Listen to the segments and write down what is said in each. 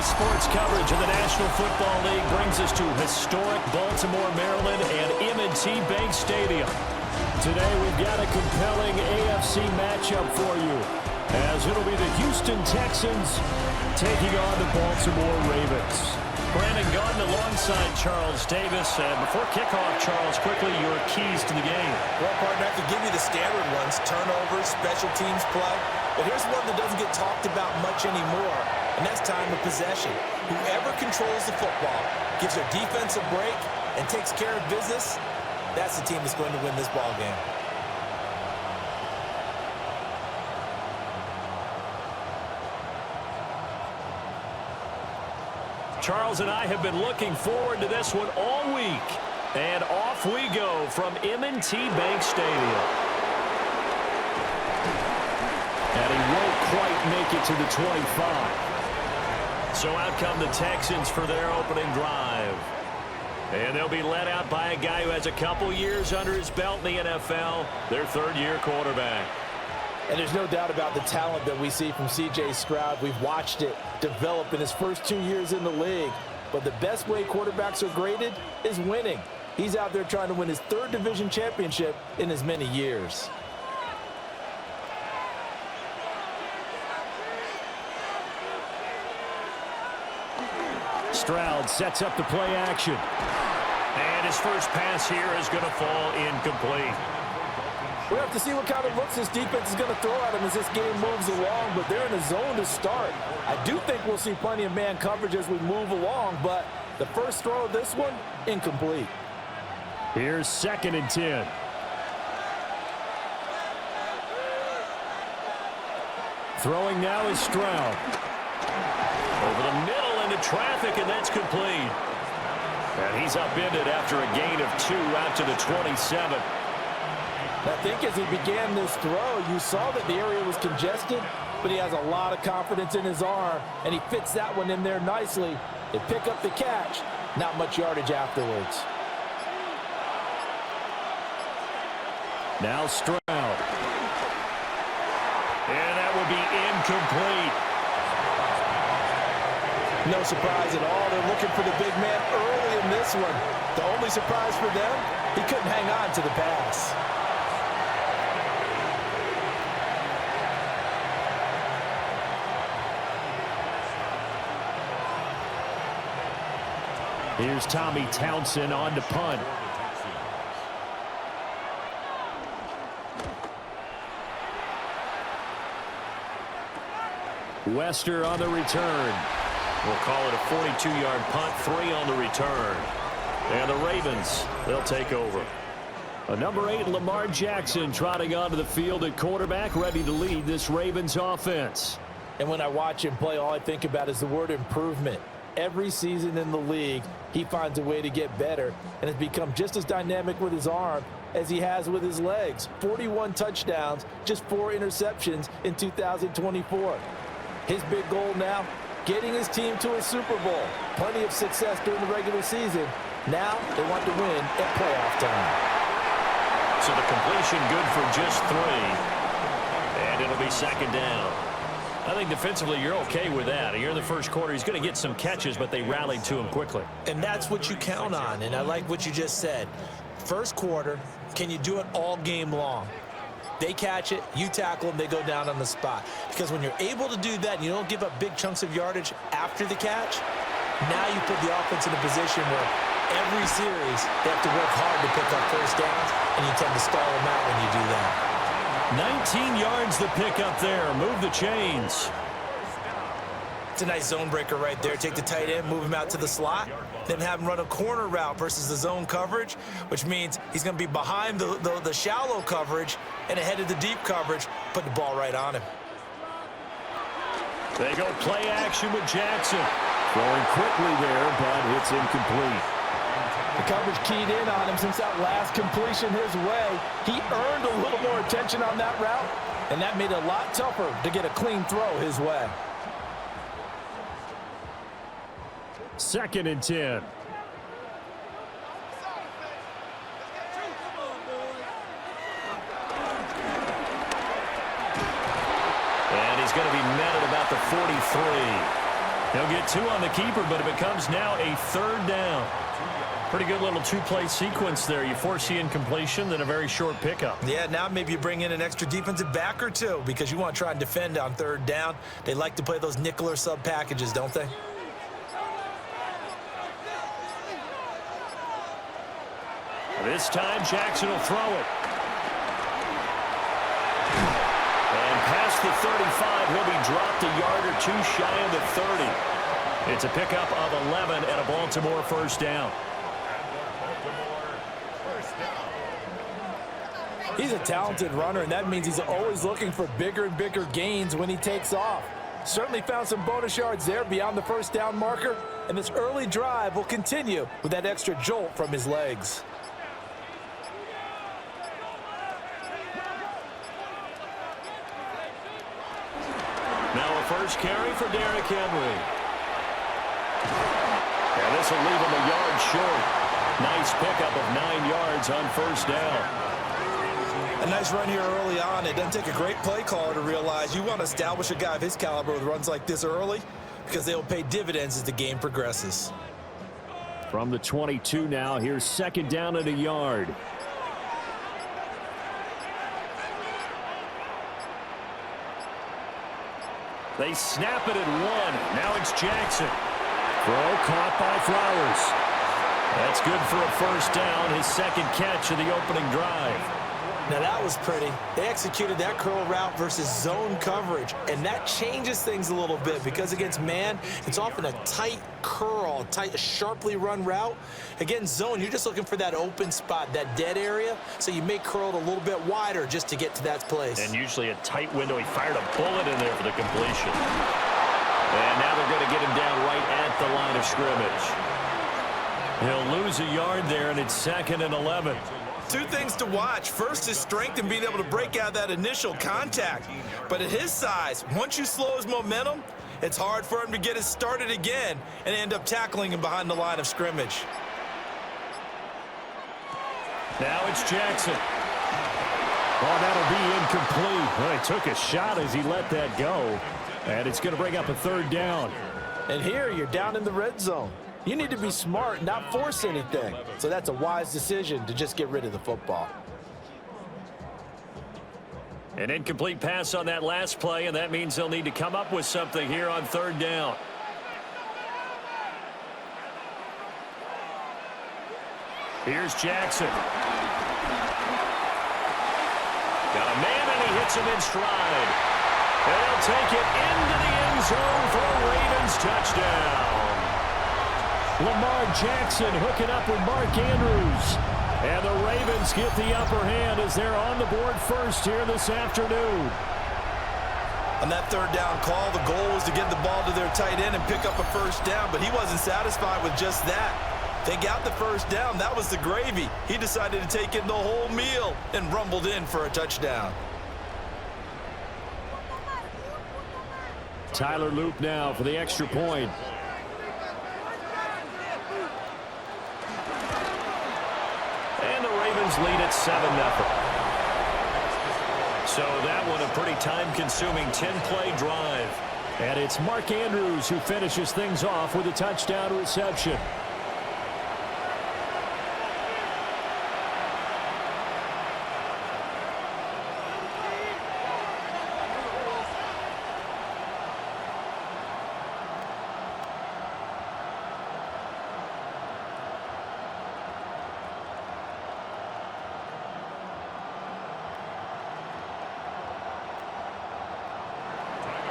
Sports coverage of the National Football League brings us to historic Baltimore, Maryland, and M&T Bank Stadium. Today, we've got a compelling AFC matchup for you, as it'll be the Houston Texans taking on the Baltimore Ravens. Brandon Gaudin alongside Charles Davis. And before kickoff, Charles, quickly, your keys to the game. Well, partner, I could give you the standard ones, turnovers, special teams play. But here's one that doesn't get talked about much anymore, and that's time of possession. Whoever controls the football, gives their defense a break, and takes care of business, that's the team that's going to win this ball game. Charles and I have been looking forward to this one all week. And off we go from M&T Bank Stadium. And he won't quite make it to the 25. So out come the Texans for their opening drive. And they'll be led out by a guy who has a couple years under his belt in the NFL, their third-year quarterback. And there's no doubt about the talent that we see from C.J. Stroud. We've watched it develop in his first 2 years in the league. But the best way quarterbacks are graded is winning. He's out there trying to win his third division championship in as many years. Stroud sets up the play action. And his first pass here is going to fall incomplete. We'll have to see what kind of looks this defense is going to throw at him as this game moves along, but they're in a zone to start. I do think we'll see plenty of man coverage as we move along, but the first throw of this one, incomplete. Here's 2nd and 10. Throwing now is Stroud. Over the middle into traffic, and that's complete. And he's upended after a gain of 2 out to the 27. I think as he began this throw, you saw that the area was congested, but he has a lot of confidence in his arm, and he fits that one in there nicely. They pick up the catch, not much yardage afterwards. Now Stroud. And that will be incomplete. No surprise at all. They're looking for the big man early in this one. The only surprise for them, he couldn't hang on to the pass. Here's Tommy Townsend on to punt. Wester on the return. We'll call it a 42-yard punt, 3 on the return. And the Ravens, they'll take over. A number 8, Lamar Jackson, trotting onto the field at quarterback, ready to lead this Ravens offense. And when I watch him play, all I think about is the word improvement. Every season in the league, he finds a way to get better and has become just as dynamic with his arm as he has with his legs. 41 touchdowns, just 4 interceptions in 2024. His big goal now, getting his team to a Super Bowl. Plenty of success during the regular season. Now they want to win at playoff time. So the completion good for just 3. And it'll be 2nd down. I think defensively you're okay with that. Here in the first quarter, he's going to get some catches, but they rallied to him quickly. And that's what you count on, and I like what you just said. First quarter, can you do it all game long? They catch it, you tackle them, they go down on the spot. Because when you're able to do that and you don't give up big chunks of yardage after the catch, now you put the offense in a position where every series they have to work hard to pick up first downs, and you tend to stall them out when you do that. 19 yards to pick up there. Move the chains. It's a nice zone breaker right there. Take the tight end, move him out to the slot, then have him run a corner route versus the zone coverage, which means he's going to be behind the shallow coverage and ahead of the deep coverage, put the ball right on him. They go play action with Jackson. Throwing quickly there, but it's incomplete. The coverage keyed in on him since that last completion his way. He earned a little more attention on that route, and that made it a lot tougher to get a clean throw his way. 2nd and 10. And he's going to be met at about the 43. He'll get 2 on the keeper, but it becomes now a 3rd down. Pretty good little 2-play sequence there. You force the incompletion, then a very short pickup. Yeah, now maybe you bring in an extra defensive back or 2 because you want to try and defend on 3rd down. They like to play those nickel or sub packages, don't they? This time, Jackson will throw it. And past the 35, he'll be dropped a yard or 2 shy of the 30. It's a pickup of 11 and a Baltimore 1st down. He's a talented runner, and that means he's always looking for bigger and bigger gains when he takes off. Certainly found some bonus yards there beyond the 1st down marker, and this early drive will continue with that extra jolt from his legs. Now a first carry for Derrick Henry. And this will leave him a yard short. Nice pickup of 9 yards on 1st down. A nice run here early on. It doesn't take a great play caller to realize you want to establish a guy of his caliber with runs like this early because they will pay dividends as the game progresses. From the 22 now, here's 2nd down and a yard. They snap it at 1. Now it's Jackson. Throw caught by Flowers. That's good for a 1st down, his 2nd catch of the opening drive. Now that was pretty. They executed that curl route versus zone coverage, and that changes things a little bit because against man, it's often a tight curl, tight, sharply run route. Against zone, you're just looking for that open spot, that dead area, so you may curl it a little bit wider just to get to that place. And usually a tight window. He fired a bullet in there for the completion. And now they're going to get him down right at the line of scrimmage. He'll lose a yard there, and it's 2nd and 11. 2 things to watch. First, his strength and being able to break out that initial contact. But at his size, once you slow his momentum, it's hard for him to get it started again and end up tackling him behind the line of scrimmage. Now it's Jackson. Oh, that'll be incomplete. Well, he took a shot as he let that go. And it's going to bring up a 3rd down. And here, you're down in the red zone. You need to be smart, not force anything. So that's a wise decision to just get rid of the football. An incomplete pass on that last play, and that means they'll need to come up with something here on 3rd down. Here's Jackson. Got a man, and he hits him in stride. They'll take it into the end zone for a Ravens touchdown. Lamar Jackson hooking up with Mark Andrews. And the Ravens get the upper hand as they're on the board first here this afternoon. On that 3rd down call, the goal was to get the ball to their tight end and pick up a 1st down, but he wasn't satisfied with just that. They got the 1st down. That was the gravy. He decided to take in the whole meal and rumbled in for a touchdown. Tyler Loop now for the extra point. And the Ravens lead at 7-0. So that one a pretty time-consuming 10-play drive. And it's Mark Andrews who finishes things off with a touchdown reception.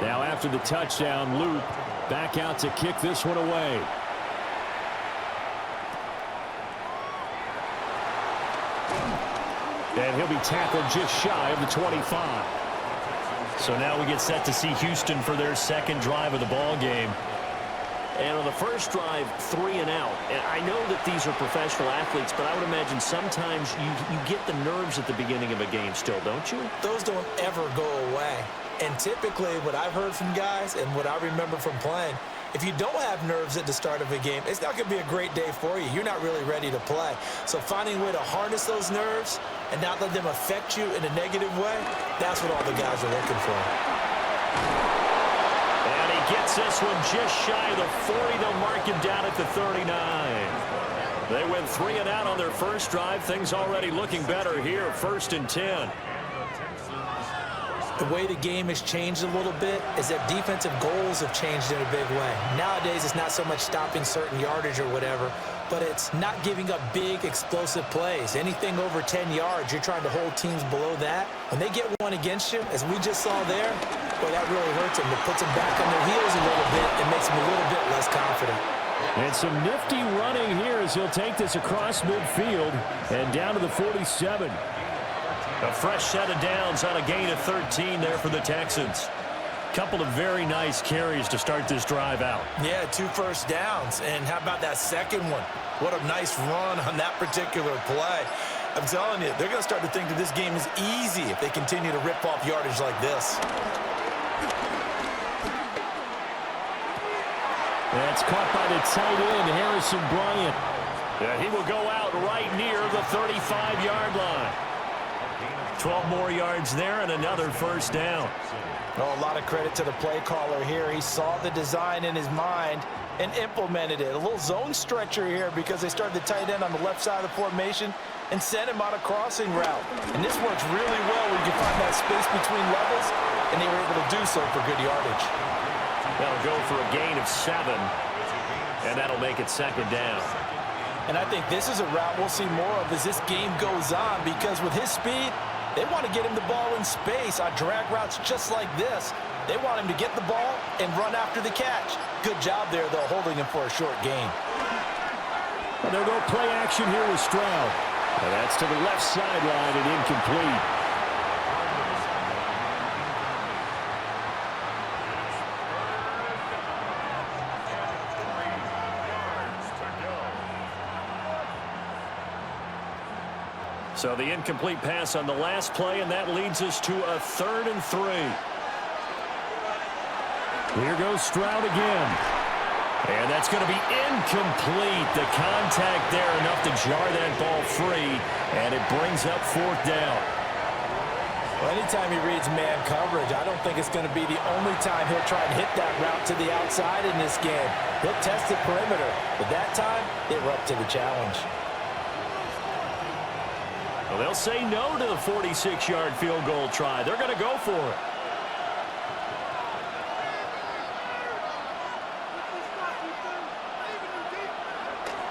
Now after the touchdown, Loop back out to kick this one away. And he'll be tackled just shy of the 25. So now we get set to see Houston for their 2nd drive of the ball game. And on the first drive, 3 and out. And I know that these are professional athletes, but I would imagine sometimes you get the nerves at the beginning of a game still, don't you? Those don't ever go away. And typically what I've heard from guys and what I remember from playing, if you don't have nerves at the start of a game, it's not going to be a great day for you. You're not really ready to play. So finding a way to harness those nerves and not let them affect you in a negative way, that's what all the guys are looking for. And he gets this one just shy of the 40. They'll mark him down at the 39. They went 3 and out on their first drive. Things already looking better here. 1st and 10. The way the game has changed a little bit is that defensive goals have changed in a big way. Nowadays, it's not so much stopping certain yardage or whatever, but it's not giving up big, explosive plays. Anything over 10 yards, you're trying to hold teams below that. When they get one against you, as we just saw there, boy, that really hurts them. It puts them back on their heels a little bit and makes them a little bit less confident. And some nifty running here as he'll take this across midfield and down to the 47. A fresh set of downs on a gain of 13 there for the Texans. Couple of very nice carries to start this drive out. Yeah, 2 first downs. And how about that second one? What a nice run on that particular play. I'm telling you, they're going to start to think that this game is easy if they continue to rip off yardage like this. That's caught by the tight end, Harrison Bryant. Yeah, he will go out right near the 35-yard line. 12 more yards there and another first down. Oh, a lot of credit to the play caller here. He saw the design in his mind and implemented it. A little zone stretcher here because they started the tight end on the left side of the formation and sent him on a crossing route. And this works really well when you can find that space between levels, and they were able to do so for good yardage. That'll go for a gain of 7, and that'll make it 2nd down. And I think this is a route we'll see more of as this game goes on, because with his speed, they want to get him the ball in space on drag routes just like this. They want him to get the ball and run after the catch. Good job there, though, holding him for a short gain. Well, they'll go play action here with Stroud. And that's to the left sideline and incomplete. So the incomplete pass on the last play, and that leads us to a 3rd and 3. Here goes Stroud again. And that's going to be incomplete. The contact there enough to jar that ball free, and it brings up 4th down. Well, anytime he reads man coverage, I don't think it's going to be the only time he'll try and hit that route to the outside in this game. He'll test the perimeter, but that time, they were up to the challenge. Well, they'll say no to the 46-yard field goal try. They're going to go for it.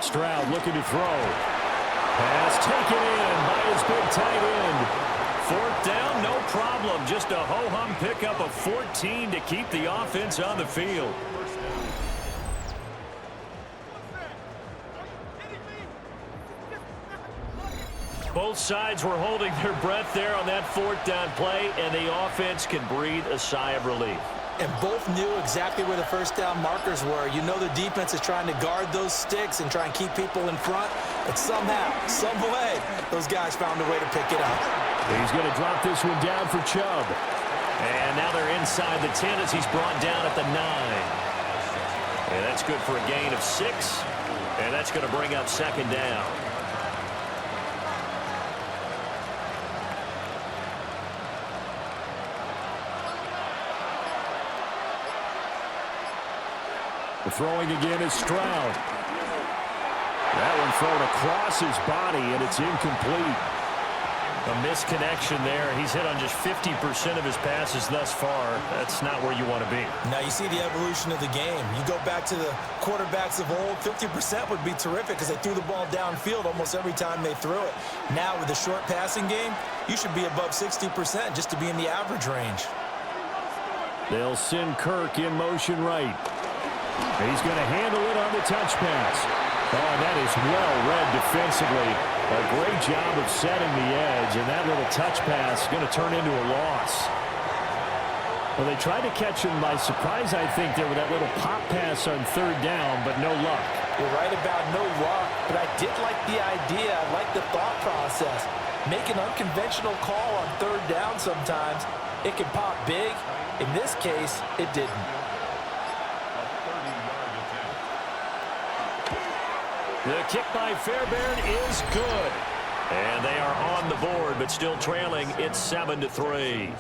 Stroud looking to throw. Pass taken in by his big tight end. 4th down, no problem. Just a ho-hum pickup of 14 to keep the offense on the field. Both sides were holding their breath there on that 4th down play, and the offense can breathe a sigh of relief. And both knew exactly where the first down markers were. You know the defense is trying to guard those sticks and try and keep people in front, but somehow, some way, those guys found a way to pick it up. He's going to drop this one down for Chubb. And now they're inside the 10 as he's brought down at the 9. And that's good for a gain of 6, and that's going to bring up 2nd down. The throwing again is Stroud. That one thrown across his body, and it's incomplete. A misconnection there. He's hit on just 50% of his passes thus far. That's not where you want to be. Now you see the evolution of the game. You go back to the quarterbacks of old, 50% would be terrific because they threw the ball downfield almost every time they threw it. Now with the short passing game, you should be above 60% just to be in the average range. They'll send Kirk in motion right. He's going to handle it on the touch pass. Oh, that is well read defensively. A great job of setting the edge, and that little touch pass is going to turn into a loss. Well, they tried to catch him by surprise, I think, there with that little pop pass on 3rd down, but no luck. You're right about no luck, but I did like the idea. I like the thought process. Make an unconventional call on 3rd down sometimes. It can pop big. In this case, it didn't. The kick by Fairbairn is good. And they are on the board, but still trailing. It's 7-3.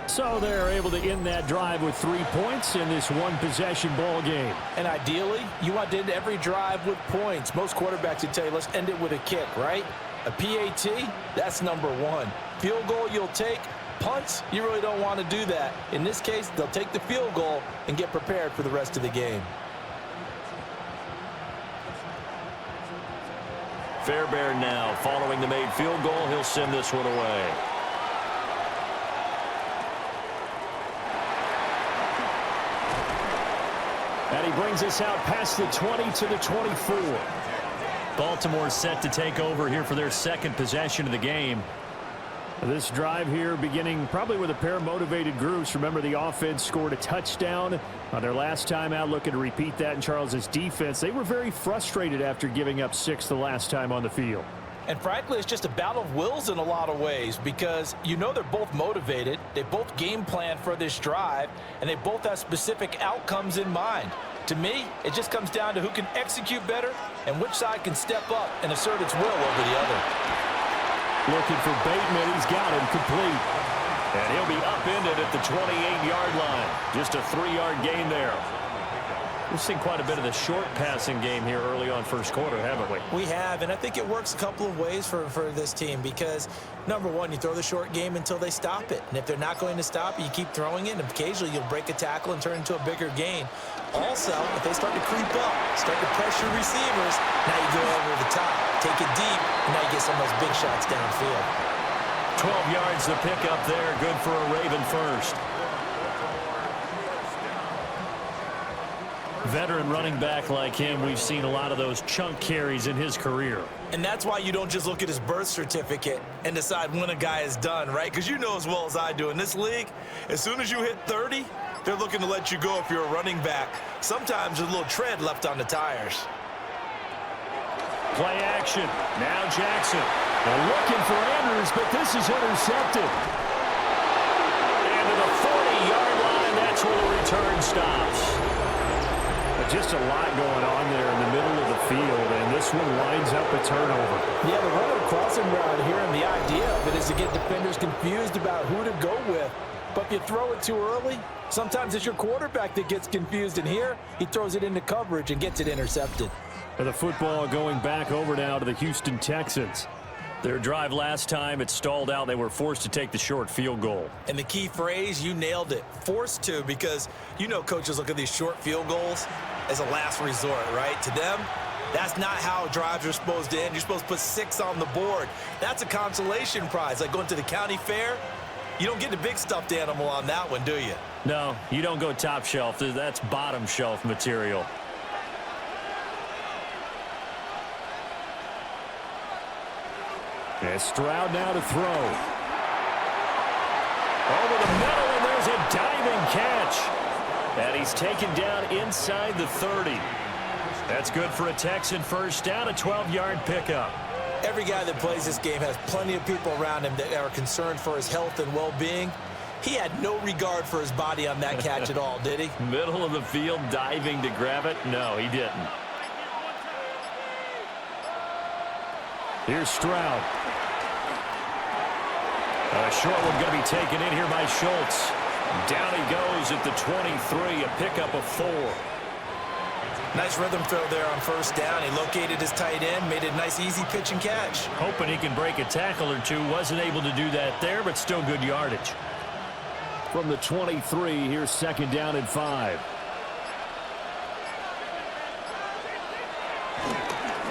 So they're able to end that drive with 3 points in this one-possession ball game. And ideally, you want to end every drive with points. Most quarterbacks would tell you, let's end it with a kick, right? A PAT, that's number one. Field goal you'll take. Punts, you really don't want to do that. In this case, they'll take the field goal and get prepared for the rest of the game. Fairbairn now following the made field goal. He'll send this one away. And he brings us out past the 20 to the 24. Baltimore set to take over here for their second possession of the game. This drive here beginning probably with a pair of motivated groups. Remember, the offense scored a touchdown on their last time out, looking to repeat that in Charles's defense. They were very frustrated after giving up 6 the last time on the field. And frankly, it's just a battle of wills in a lot of ways because you know they're both motivated. They both game plan for this drive, and they both have specific outcomes in mind. To me, it just comes down to who can execute better and which side can step up and assert its will over the other. Looking for Bateman. He's got him complete. And he'll be upended at the 28-yard line. Just a 3-yard gain there. We've seen quite a bit of the short passing game here early on first quarter, haven't we? We have, and I think it works a couple of ways for this team because, number one, you throw the short game until they stop it. And if they're not going to stop it, you keep throwing it, and occasionally you'll break a tackle and turn it into a bigger gain. Also, if they start to creep up, start to pressure receivers, now you go over the top, take it deep, and now you get some of those big shots downfield. 12 yards to pick up there. Good for a Raven first. Veteran running back like him, we've seen a lot of those chunk carries in his career. And that's why you don't just look at his birth certificate and decide when a guy is done, right? Because you know as well as I do, in this league, as soon as you hit 30, they're looking to let you go if you're a running back. Sometimes there's a little tread left on the tires. Play action. Now Jackson. They're looking for Andrews, but this is intercepted. And to the 40-yard line, that's where the return stops. Just a lot going on there in the middle of the field, and this one winds up a turnover. Yeah, the run crossing route here, and the idea of it is to get defenders confused about who to go with. But if you throw it too early, sometimes it's your quarterback that gets confused, and here he throws it into coverage and gets it intercepted. The football going back over now to the Houston Texans. Their drive last time, it stalled out. They were forced to take the short field goal. And the key phrase, you nailed it, forced to, because you know coaches look at these short field goals as a last resort, right? To them, that's not how drives are supposed to end. You're supposed to put 6 on the board. That's a consolation prize. Like going to the county fair, you don't get the big stuffed animal on that one, do you? No, you don't go top shelf. That's bottom shelf material. And Stroud now to throw. Over the middle, and there's a diving catch. And he's taken down inside the 30. That's good for a Texan first down, a 12-yard pickup. Every guy that plays this game has plenty of people around him that are concerned for his health and well-being. He had no regard for his body on that catch at all, did he? Middle of the field, diving to grab it? No, he didn't. Here's Stroud. A short one going to be taken in here by Schultz. Down he goes at the 23, a pickup of 4. Nice rhythm throw there on first down. He located his tight end, made a nice easy pitch and catch. Hoping he can break a tackle or two. Wasn't able to do that there, but still good yardage. From the 23, here's second down and 5.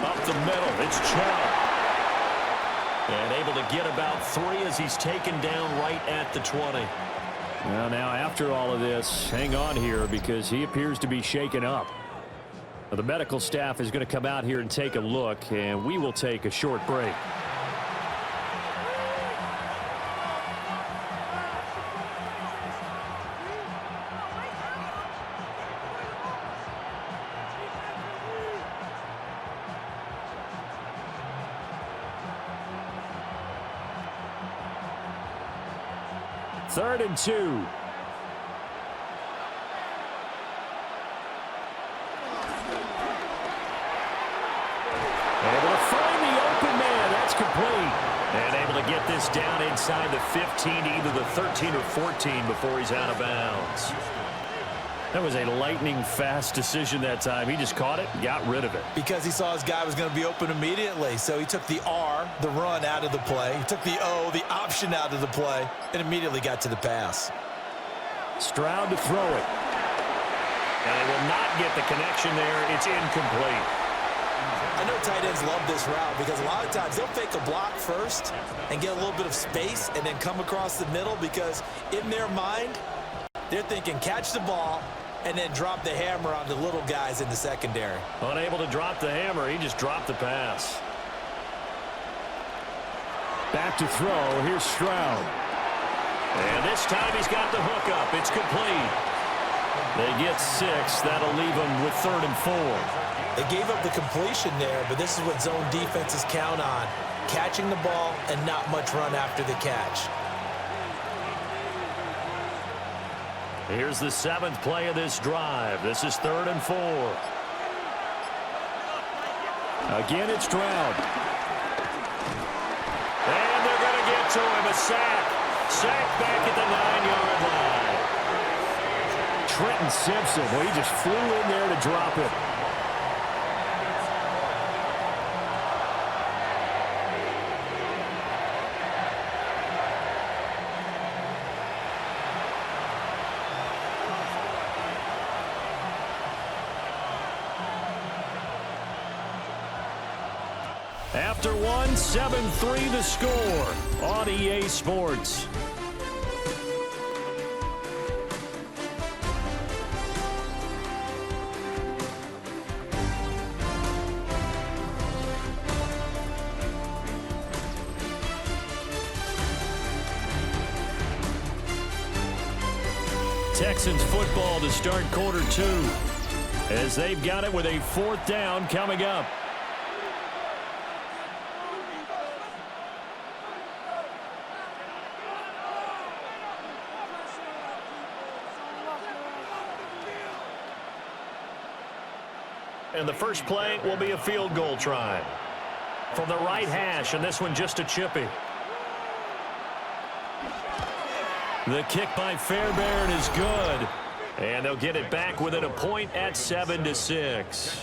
Up the middle, it's Chubb. And able to get about 3 as he's taken down right at the 20. Well, now after all of this, hang on here because he appears to be shaken up. The medical staff is going to come out here and take a look, and we will take a short break. Third and 2. Able to find the open man. That's complete. And able to get this down inside the 15, either the 13 or 14 before he's out of bounds. That was a lightning-fast decision that time. He just caught it and got rid of it. Because he saw his guy was going to be open immediately. So he took the R, the run, out of the play. He took the O, the option, out of the play, and immediately got to the pass. Stroud to throw it. And they will not get the connection there. It's incomplete. I know tight ends love this route because a lot of times they'll fake a block first and get a little bit of space and then come across the middle because in their mind, they're thinking catch the ball and then drop the hammer on the little guys in the secondary. Unable to drop the hammer, he just dropped the pass. Back to throw. Here's Stroud. And this time he's got the hook up. It's complete. They get 6. That'll leave them with 3rd and 4. They gave up the completion there, but this is what zone defenses count on. Catching the ball and not much run after the catch. Here's the 7th play of this drive. This is 3rd and 4. Again, it's Stroud. And they're going to get to him. A sack. Sack back at the 9-yard line. Trenton Simpson, well, he just flew in there to drop it. After one, 7-3 the score on EA Sports. Texans football to start quarter 2 as they've got it with a 4th down coming up. And the first play will be a field goal try. From the right hash, and this one just a chippy. The kick by Fairbairn is good. And they'll get it back within a point at 7-6.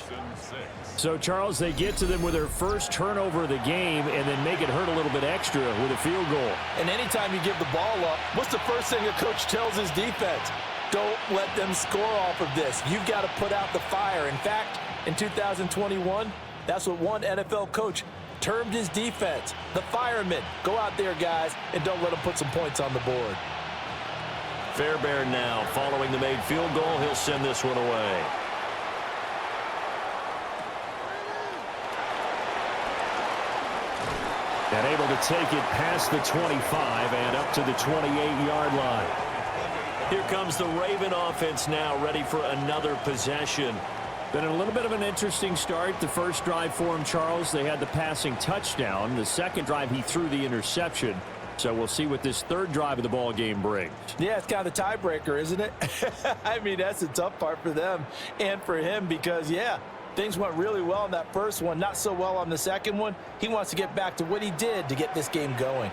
So, Charles, they get to them with their first turnover of the game and then make it hurt a little bit extra with a field goal. And anytime you give the ball up, what's the first thing a coach tells his defense? Don't let them score off of this. You've got to put out the fire. In fact, in 2021, that's what one NFL coach termed his defense. The firemen. Go out there, guys, and don't let them put some points on the board. Fairbairn now following the made field goal. He'll send this one away. And able to take it past the 25 and up to the 28-yard line. Here comes the Raven offense now, ready for another possession. Been a little bit of an interesting start. The first drive for him, Charles, they had the passing touchdown. The second drive, he threw the interception. So we'll see what this third drive of the ball game brings. Yeah, it's kind of the tiebreaker, isn't it? I mean, that's the tough part for them and for him because, yeah, things went really well on that first one, not so well on the second one. He wants to get back to what he did to get this game going.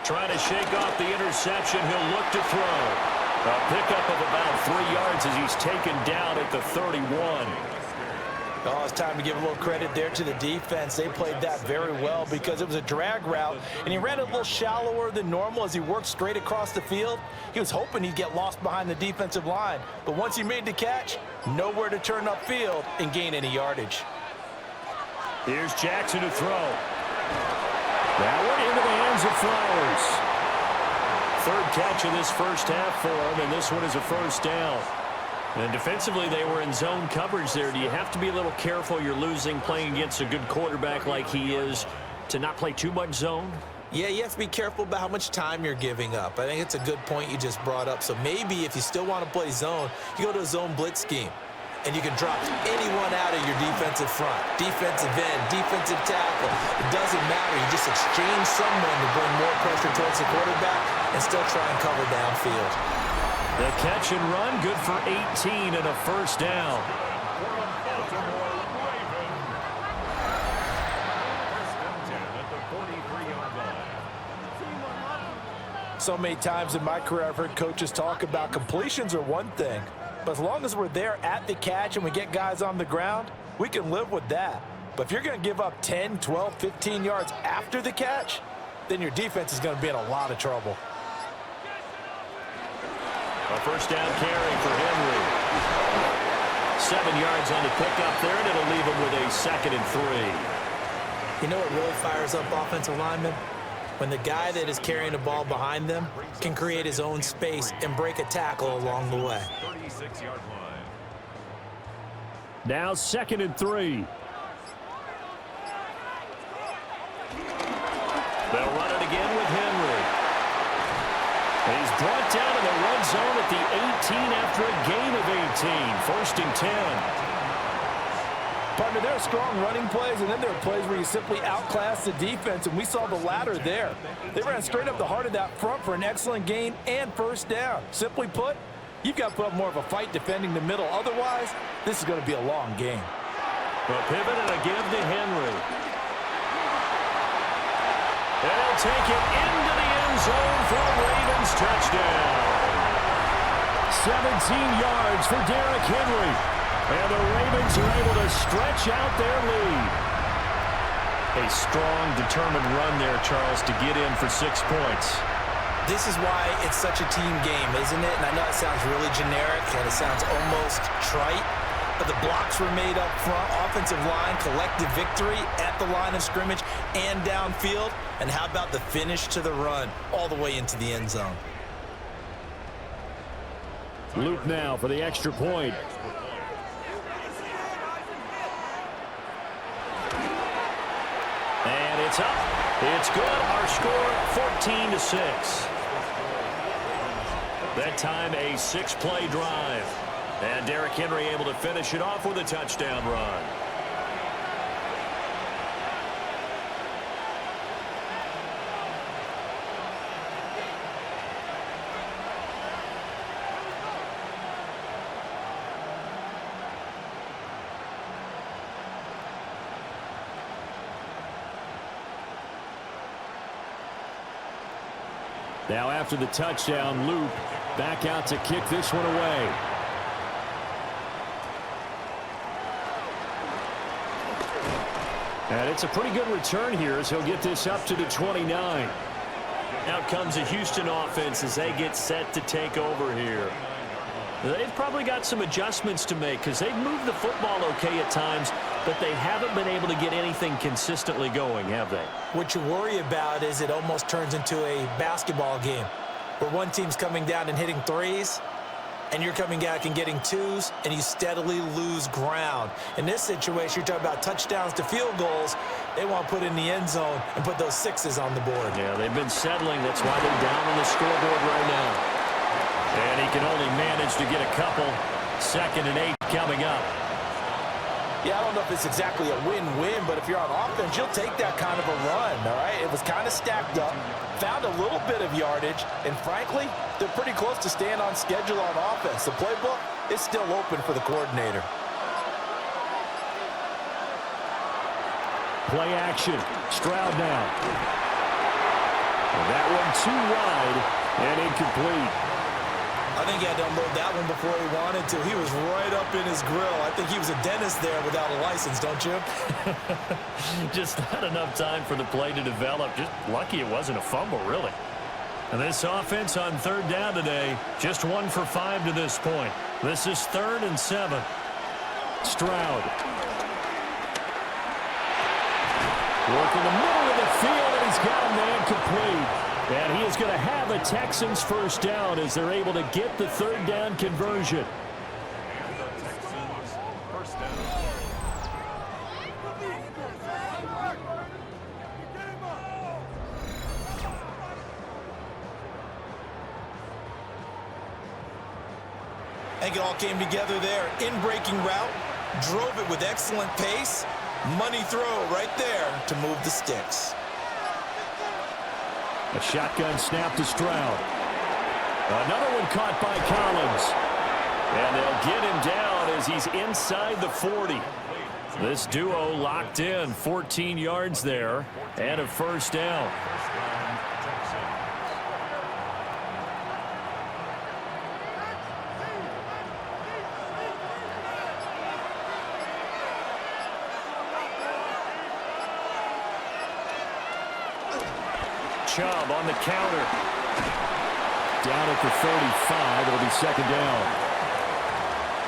Trying to shake off the interception. He'll look to throw. A pickup of about 3 yards as he's taken down at the 31. Oh, it's time to give a little credit there to the defense. They played that very well because it was a drag route, and he ran a little shallower than normal as he worked straight across the field. He was hoping he'd get lost behind the defensive line, but once he made the catch, nowhere to turn upfield and gain any yardage. Here's Jackson to throw. That one into the hands of Flowers. Third catch of this first half for him, and this one is a first down. And defensively, they were in zone coverage there. Do you have to be a little careful? You're losing playing against a good quarterback like he is to not play too much zone? Yeah, you have to be careful about how much time you're giving up. I think it's a good point you just brought up. So maybe if you still want to play zone, you go to a zone blitz scheme. And you can drop anyone out of your defensive front. Defensive end, defensive tackle. It doesn't matter. You just exchange someone to bring more pressure towards the quarterback and still try and cover downfield. The catch and run, good for 18 and a first down. so many times in my career I've heard coaches talk about completions are one thing, but as long as we're there at the catch and we get guys on the ground, we can live with that. But if you're going to give up 10, 12, 15 yards after the catch, then your defense is going to be in a lot of trouble. A first down carry for Henry. 7 yards on the pickup there, and it'll leave him with a 2nd and 3. You know what really fires up offensive linemen? When the guy that is carrying the ball behind them can create his own space and break a tackle along the way. 36-yard line. Now 2nd and 3. They'll run it again with Henry. He's brought down in the red zone at the 18 after a gain of 18. 1st and 10. Partner, there are strong running plays, and then there are plays where you simply outclass the defense, and we saw the latter there. They ran straight up the heart of that front for an excellent gain and first down. Simply put, you've got to put up more of a fight defending the middle. Otherwise, this is going to be a long game. A pivot and a give to Henry. And he'll take it into the end zone for a Ravens touchdown. 17 yards for Derrick Henry. And the Ravens are able to stretch out their lead. A strong, determined run there, Charles, to get in for 6 points. This is why it's such a team game, isn't it? And I know it sounds really generic and it sounds almost trite, but the blocks were made up front, offensive line, collective victory at the line of scrimmage and downfield. And how about the finish to the run all the way into the end zone? Luke now for the extra point. And it's up. It's good. Our score, 14-6. That time, a 6-play drive. And Derrick Henry able to finish it off with a touchdown run. Now after the touchdown, Luke back out to kick this one away. And it's a pretty good return here as he'll get this up to the 29. Out comes the Houston offense as they get set to take over here. They've probably got some adjustments to make because they've moved the football okay at times, but they haven't been able to get anything consistently going, have they? What you worry about is it almost turns into a basketball game where one team's coming down and hitting threes, and you're coming back and getting twos, and you steadily lose ground. In this situation, you're talking about touchdowns to field goals. They want to put in the end zone and put those sixes on the board. Yeah, they've been settling. That's why they're down on the scoreboard right now. And he can only manage to get a couple. 2nd and 8 coming up. Yeah, I don't know if it's exactly a win-win, but if you're on offense, you'll take that kind of a run, all right? It was kind of stacked up, found a little bit of yardage, and frankly, they're pretty close to staying on schedule on offense. The playbook is still open for the coordinator. Play action. Stroud now. And that one too wide and incomplete. I think he had to unload that one before he wanted to. He was right up in his grill. I think he was a dentist there without a license, don't you? Just not enough time for the play to develop. Just lucky it wasn't a fumble, really. And this offense on 3rd down today, just 1 for 5 to this point. This is 3rd and 7. Stroud. Working the middle of the field, and he's got a man complete. And he is going to have a Texans first down as they're able to get the 3rd down conversion. I think it all came together there. In-breaking route, drove it with excellent pace. Money throw right there to move the sticks. A shotgun snap to Stroud. Another one caught by Collins. And they'll get him down as he's inside the 40. This duo locked in, 14 yards there, and a first down. Chubb on the counter. Down at the 35. It'll be second down.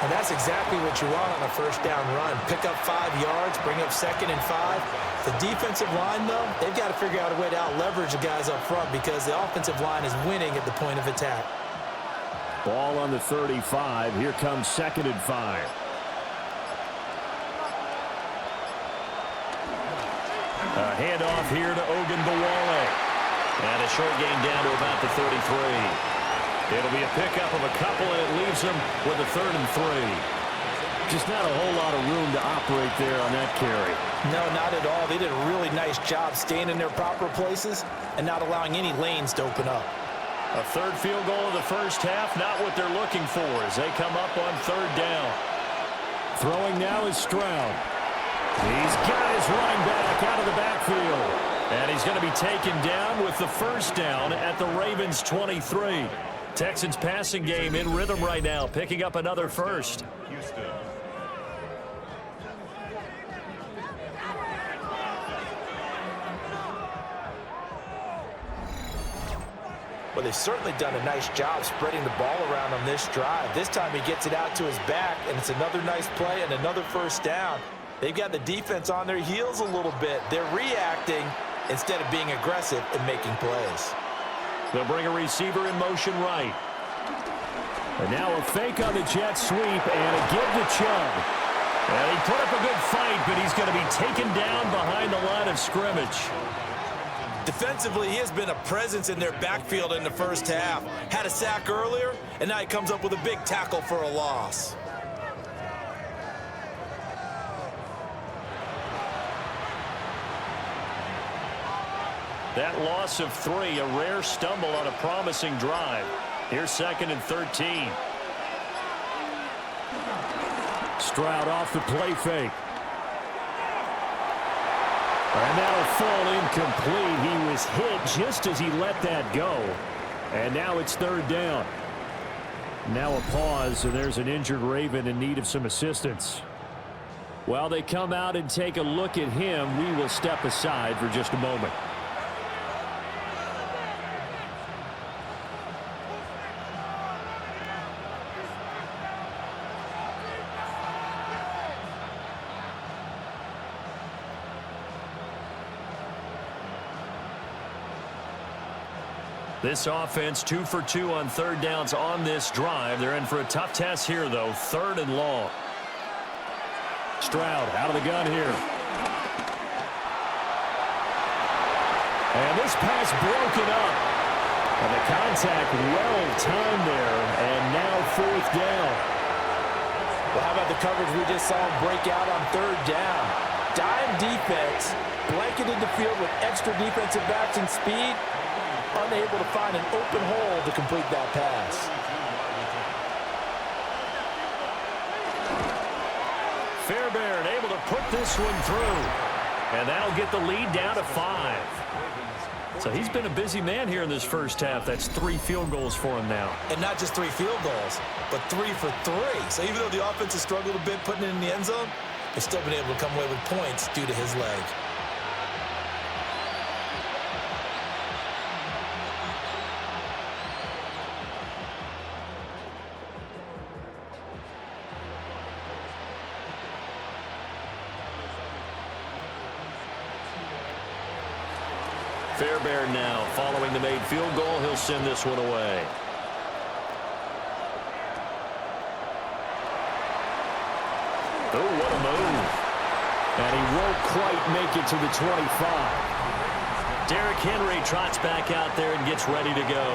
And that's exactly what you want on a first down run. Pick up 5 yards, bring up 2nd and 5. The defensive line, though, they've got to figure out a way to out-leverage the guys up front because the offensive line is winning at the point of attack. Ball on the 35. Here comes 2nd and 5. A handoff here to Ogunbowale. And a short gain down to about the 33. It'll be a pickup of a couple, and it leaves them with a 3rd and 3. Just not a whole lot of room to operate there on that carry. No, not at all. They did a really nice job staying in their proper places and not allowing any lanes to open up. A 3rd field goal of the first half, not what they're looking for as they come up on 3rd down. Throwing now is Stroud. He's got his running back out of the backfield. And he's going to be taken down with the first down at the Ravens' 23. Texans passing game in rhythm right now, picking up another first. Well, they've certainly done a nice job spreading the ball around on this drive. This time he gets it out to his back, and it's another nice play and another first down. They've got the defense on their heels a little bit. They're reacting instead of being aggressive and making plays. They'll bring a receiver in motion right. And now a fake on the jet sweep and a give to Chubb. And he put up a good fight, but he's going to be taken down behind the line of scrimmage. Defensively, he has been a presence in their backfield in the first half. Had a sack earlier, and now he comes up with a big tackle for a loss. That loss of 3, a rare stumble on a promising drive. Here's 2nd and 13. Stroud off the play fake. And that'll fall incomplete. He was hit just as he let that go. And now it's 3rd down. Now a pause, and there's an injured Raven in need of some assistance. While they come out and take a look at him, we will step aside for just a moment. This offense 2 for 2 on 3rd downs on this drive. They're in for a tough test here, though. 3rd and long. Stroud out of the gun here. And this pass broken up. And the contact well timed there. And now 4th down. Well, how about the coverage we just saw him break out on 3rd down? Dime defense, blanketed the field with extra defensive backs and speed. Unable to find an open hole to complete that pass. Fairbairn able to put this one through. And that'll get the lead down to 5. So he's been a busy man here in this first half. That's 3 field goals for him now. And not just 3 field goals, but 3 for 3. So even though the offense has struggled a bit putting it in the end zone, they've still been able to come away with points due to his leg. Fairbairn now following the made field goal. He'll send this one away. Oh, what a move. And he won't quite make it to the 25. Derrick Henry trots back out there and gets ready to go.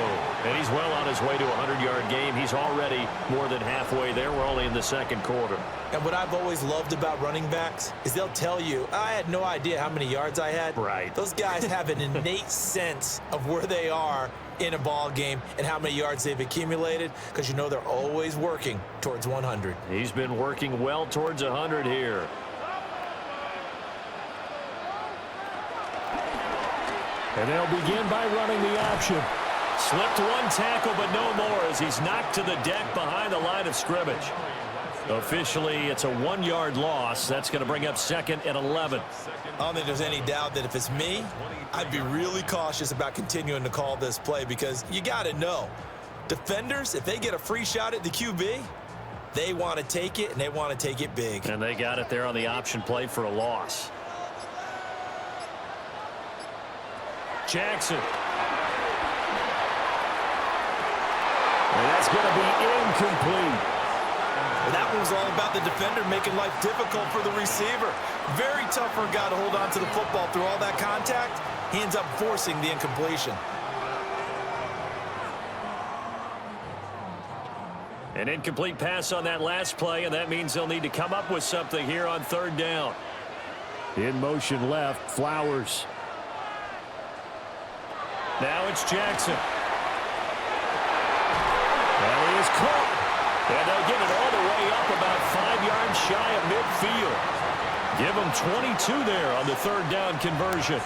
And he's well on his way to a 100-yard game. He's already more than halfway there. We're only in the 2nd quarter. And what I've always loved about running backs is they'll tell you, I had no idea how many yards I had. Right. Those guys have an innate sense of where they are in a ball game and how many yards they've accumulated because you know they're always working towards 100. He's been working well towards 100 here. And they'll begin by running the option. Slipped one tackle, but no more as he's knocked to the deck behind the line of scrimmage. Officially, it's a 1-yard loss. That's going to bring up 2nd and 11. I don't think there's any doubt that if it's me, I'd be really cautious about continuing to call this play because you got to know, defenders, if they get a free shot at the QB, they want to take it, and they want to take it big. And they got it there on the option play for a loss. Jackson. And that's going to be incomplete. That one was all about the defender making life difficult for the receiver. Very tough for a guy to hold on to the football through all that contact. He ends up forcing the incompletion. An incomplete pass on that last play, and that means they'll need to come up with something here on 3rd down. In motion left, Flowers. Now it's Jackson. And he is caught. And they'll get it all the way up about 5 yards shy of midfield. Give them 22 there on the 3rd down conversion.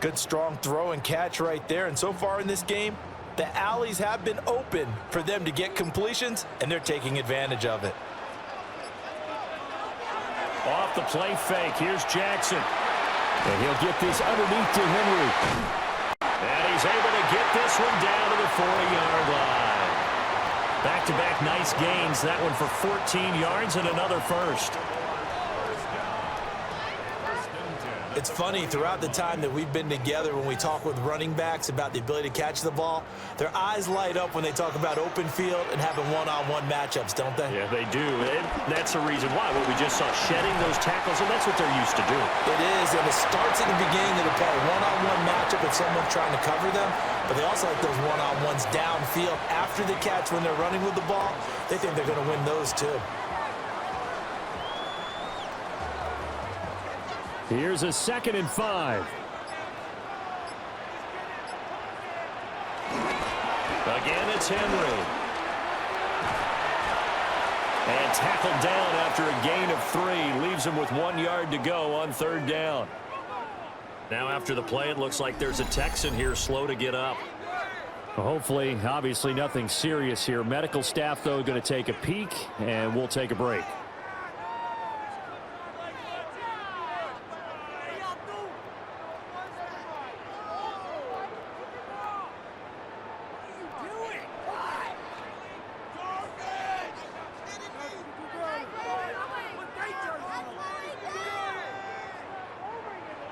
Good strong throw and catch right there. And so far in this game, the alleys have been open for them to get completions, and they're taking advantage of it. Off the play fake, here's Jackson. And he'll get this underneath to Henry. And he's able to get this one down to the 40-yard line. Back-to-back nice gains. That one for 14 yards and another first. It's funny, throughout the time that we've been together, when we talk with running backs about the ability to catch the ball, their eyes light up when they talk about open field and having one-on-one matchups, don't they? Yeah, they do. And that's the reason why. What we just saw, shedding those tackles, and that's what they're used to doing. It is, and it starts at the beginning of the play. One-on-one matchup with someone trying to cover them, but they also like those one-on-ones downfield after the catch when they're running with the ball. They think they're going to win those too. Here's a 2nd and 5. Again, it's Henry. And tackled down after a gain of 3. Leaves him with 1 yard to go on 3rd down. Now after the play, it looks like there's a Texan here slow to get up. Well, hopefully, obviously nothing serious here. Medical staff, though, going to take a peek, and we'll take a break.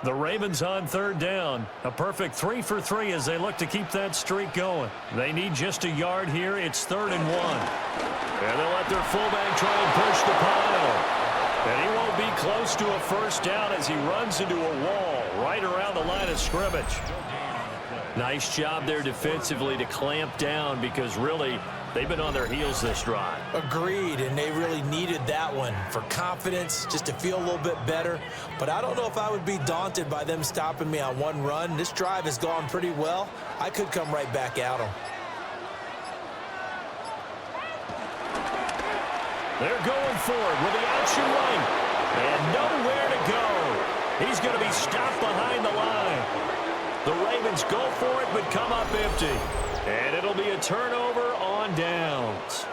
The Ravens on 3rd down. A perfect 3 for 3 as they look to keep that streak going. They need just a yard here. It's 3rd and 1. And they'll let their fullback try and push the pile. And he won't be close to a first down as he runs into a wall right around the line of scrimmage. Nice job there defensively to clamp down because really they've been on their heels this drive. Agreed, and they really needed that one for confidence, just to feel a little bit better. But I don't know if I would be daunted by them stopping me on one run. This drive has gone pretty well. I could come right back at them. They're going forward with the option right. And nowhere to go. He's going to be stopped behind the line. The Ravens go for it, but come up empty. And it'll be a turnover on downs.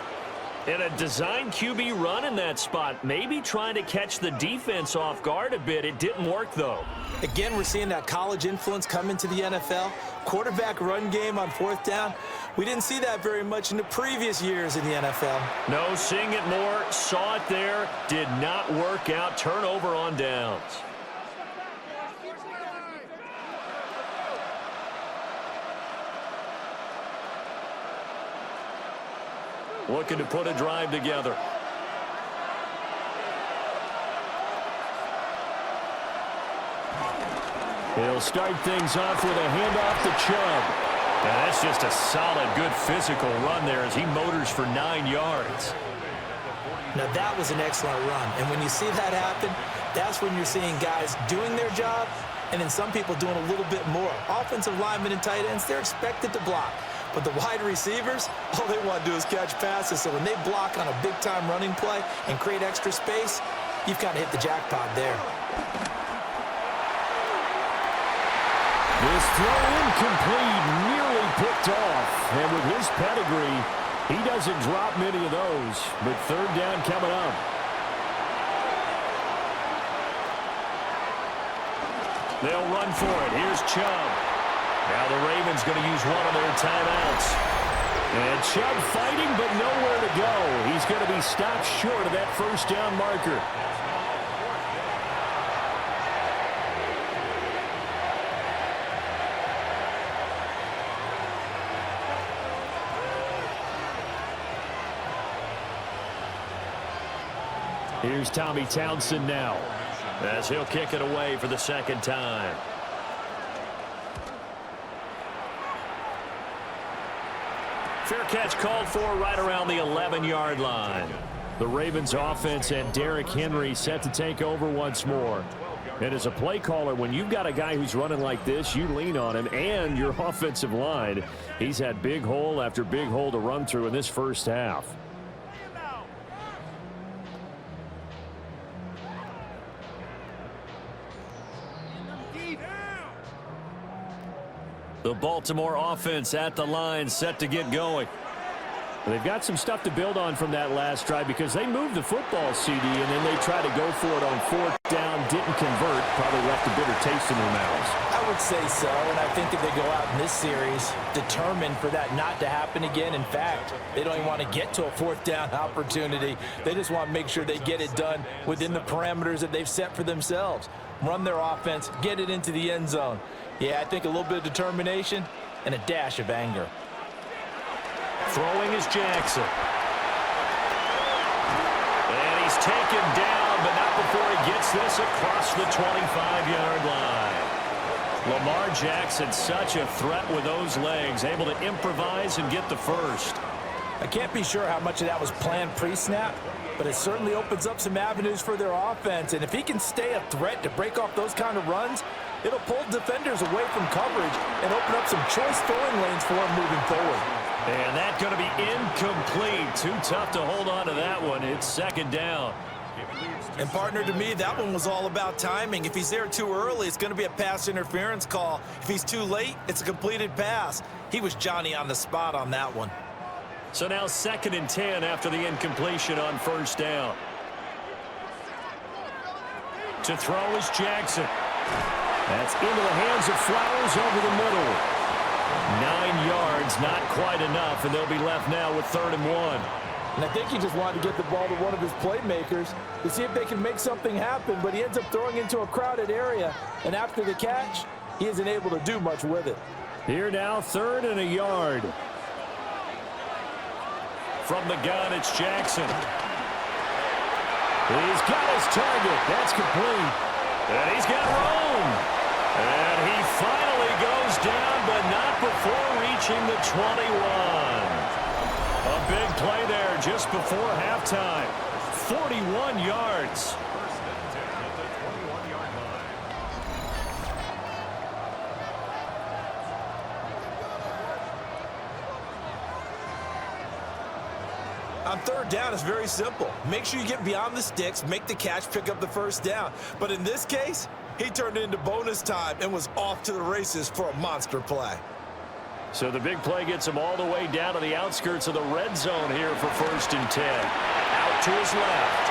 And a design QB run in that spot, maybe trying to catch the defense off guard a bit. It didn't work, though. Again, we're seeing that college influence come into the NFL. Quarterback run game on 4th down. We didn't see that very much in the previous years in the NFL. No, seeing it more, saw it there, did not work out. Turnover on downs. Looking to put a drive together. He'll start things off with a handoff to Chubb. And that's just a solid, good physical run there as he motors for 9 yards. Now, that was an excellent run. And when you see that happen, that's when you're seeing guys doing their job and then some people doing a little bit more. Offensive linemen and tight ends, they're expected to block. But the wide receivers, all they want to do is catch passes. So when they block on a big-time running play and create extra space, you've got to hit the jackpot there. This throw incomplete, nearly picked off. And with his pedigree, he doesn't drop many of those. But third down coming up. They'll run for it. Here's Chubb. Now the Ravens going to use one of their timeouts. And Chubb fighting, but nowhere to go. He's going to be stopped short of that first down marker. Here's Tommy Townsend now, as he'll kick it away for the second time. Fair catch called for right around the 11-yard line. The Ravens offense and Derrick Henry set to take over once more. And as a play caller, when you've got a guy who's running like this, you lean on him and your offensive line. He's had big hole after big hole to run through in this first half. The Baltimore offense at the line, set to get going. They've got some stuff to build on from that last drive because they moved the football, CD, and then they tried to go for it on fourth down, didn't convert, probably left a bitter taste in their mouths. I would say so, and I think that they go out in this series determined for that not to happen again. In fact, they don't even want to get to a fourth down opportunity. They just want to make sure they get it done within the parameters that they've set for themselves. Run their offense, get it into the end zone. Yeah, I think a little bit of determination and a dash of anger. Throwing is Jackson. And he's taken down, but not before he gets this across the 25-yard line. Lamar Jackson, such a threat with those legs, able to improvise and get the first. I can't be sure how much of that was planned pre-snap, but it certainly opens up some avenues for their offense. And if he can stay a threat to break off those kind of runs, it'll pull defenders away from coverage and open up some choice throwing lanes for him moving forward. And that's going to be incomplete. Too tough to hold on to that one. It's second down. And partner, to me, that one was all about timing. If he's there too early, it's going to be a pass interference call. If he's too late, it's a completed pass. He was Johnny on the spot on that one. So now 2nd and 10 after the incompletion on first down. To throw is Jackson. That's into the hands of Flowers over the middle. 9 yards, not quite enough, and they'll be left now with 3rd and 1. And I think he just wanted to get the ball to one of his playmakers to see if they can make something happen, but he ends up throwing into a crowded area, and after the catch, he isn't able to do much with it. Here now, 3rd and a yard. From the gun, it's Jackson. He's got his target. That's complete. And he's got room. And he finally goes down, but not before reaching the 21. A big play there just before halftime. 41 yards. On 3rd down, it's very simple. Make sure you get beyond the sticks, make the catch, pick up the first down. But in this case, he turned it into bonus time and was off to the races for a monster play. So the big play gets him all the way down to the outskirts of the red zone here for 1st and 10. Out to his left.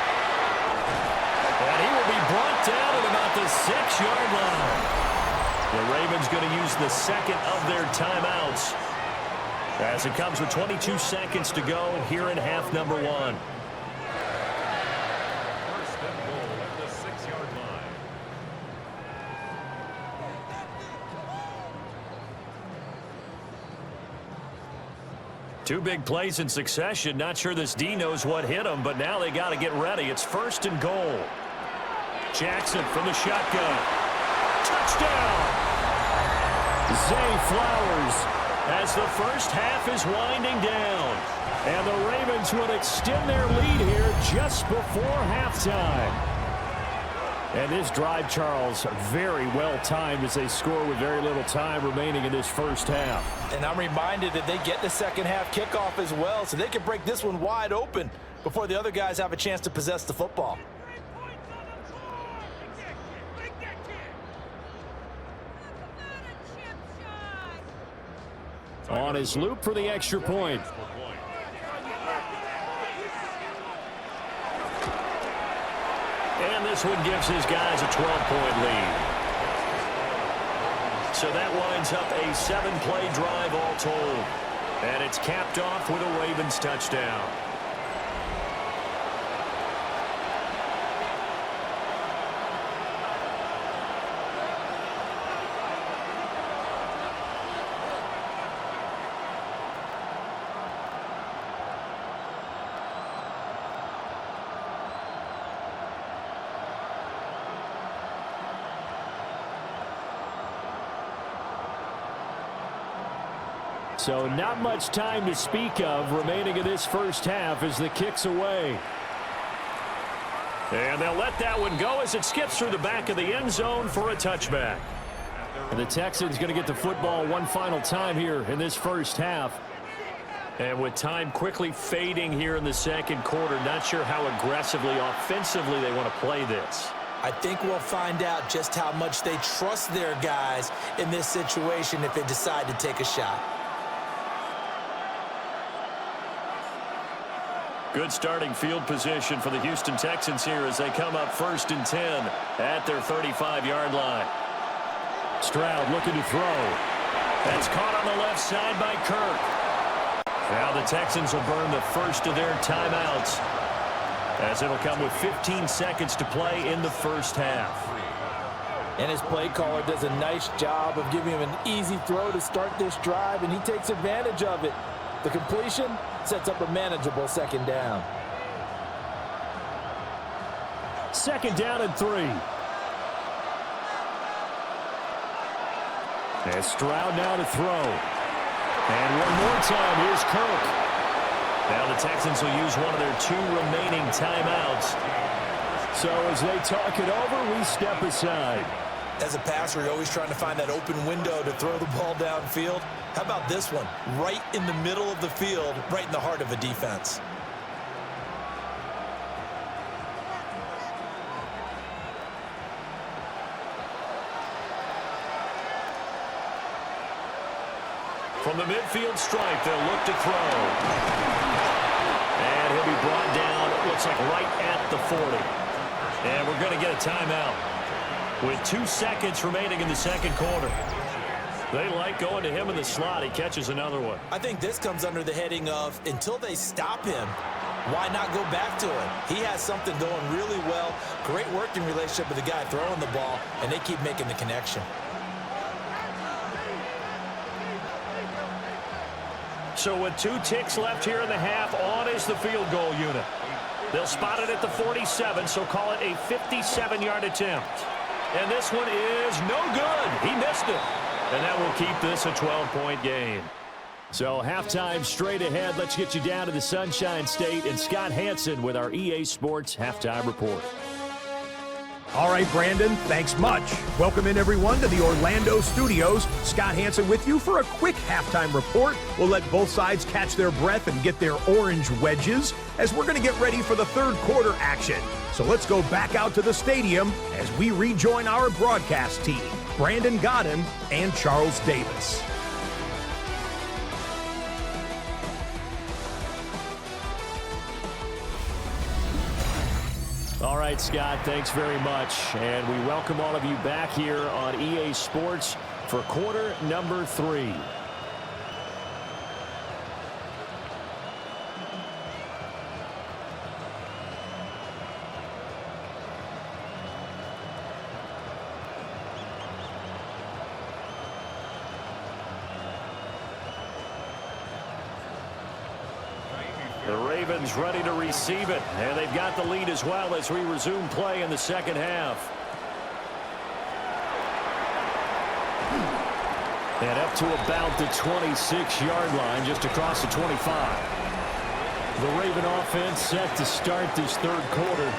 And he will be brought down at about the 6-yard line. The Ravens going to use the 2nd of their timeouts, as it comes with 22 seconds to go here in half number 1. 1st and goal at the 6-yard line. Two big plays in succession. Not sure this D knows what hit him, but now they got to get ready. It's 1st and goal. Jackson from the shotgun. Touchdown! Zay Flowers. As the first half is winding down. And the Ravens would extend their lead here just before halftime. And this drive, Charles, very well timed as they score with very little time remaining in this first half. And I'm reminded that they get the second half kickoff as well, so they can break this one wide open before the other guys have a chance to possess the football. on his loop for the extra point. And this one gives his guys a 12-point lead. So that winds up a 7-play drive all told. And it's capped off with a Ravens touchdown. So not much time to speak of remaining in this first half as the kick's away. And they'll let that one go as it skips through the back of the end zone for a touchback. And the Texans going to get the football one final time here in this first half. And with time quickly fading here in the second quarter, not sure how aggressively, offensively they want to play this. I think we'll find out just how much they trust their guys in this situation if they decide to take a shot. Good starting field position for the Houston Texans here as they come up 1st and 10 at their 35-yard line. Stroud looking to throw. That's caught on the left side by Kirk. Now the Texans will burn the first of their timeouts as it'll come with 15 seconds to play in the first half. And his play caller does a nice job of giving him an easy throw to start this drive, and he takes advantage of it. The completion sets up a manageable second down. Second down and 3. And Stroud now to throw. And one more time, here's Kirk. Now the Texans will use one of their 2 remaining timeouts. So as they talk it over, we step aside. As a passer, you're always trying to find that open window to throw the ball downfield. How about this one? Right in the middle of the field, right in the heart of a defense. From the midfield stripe, they'll look to throw. And he'll be brought down, it looks like right at the 40. And we're going to get a timeout with 2 seconds remaining in the second quarter. They like going to him in the slot. He catches another one. I think this comes under the heading of until they stop him, why not go back to him? He has something going really well. Great working relationship with the guy throwing the ball, and they keep making the connection. So with 2 ticks left here in the half, on is the field goal unit. They'll spot it at the 47, so call it a 57-yard attempt. And this one is no good. He missed it. And that will keep this a 12-point game. So halftime straight ahead. Let's get you down to the Sunshine State and Scott Hansen with our EA Sports Halftime Report. All right, Brandon, thanks much. Welcome in, everyone, to the Orlando studios. Scott Hansen with you for a quick halftime report. We'll let both sides catch their breath and get their orange wedges as we're going to get ready for the third quarter action. So let's go back out to the stadium as we rejoin our broadcast team, Brandon Godden and Charles Davis. All right, Scott, thanks very much. And we welcome all of you back here on EA Sports for quarter number 3. The Ravens ready to receive it, and they've got the lead as well as we resume play in the second half. And up to about the 26-yard line, just across the 25. The Raven offense set to start this third quarter.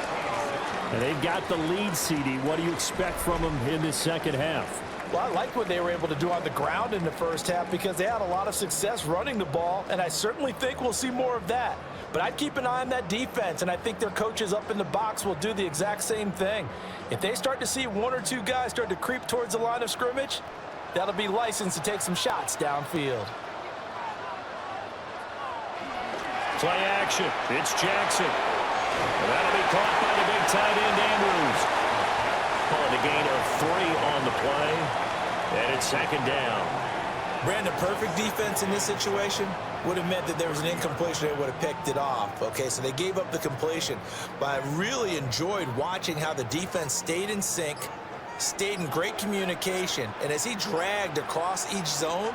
And they've got the lead, CD. What do you expect from them in this second half? Well, I like what they were able to do on the ground in the first half because they had a lot of success running the ball, and I certainly think we'll see more of that. But I'd keep an eye on that defense, and I think their coaches up in the box will do the exact same thing. If they start to see 1 or 2 guys start to creep towards the line of scrimmage, that'll be licensed to take some shots downfield. Play action. It's Jackson. And that'll be caught by the big tight end, Andrews. Call it a gain of 3 on the play. And it's second down. Brandon, perfect defense in this situation would have meant that there was an incompletion. They would have picked it off. Okay, so they gave up the completion. But I really enjoyed watching how the defense stayed in sync, stayed in great communication. And as he dragged across each zone,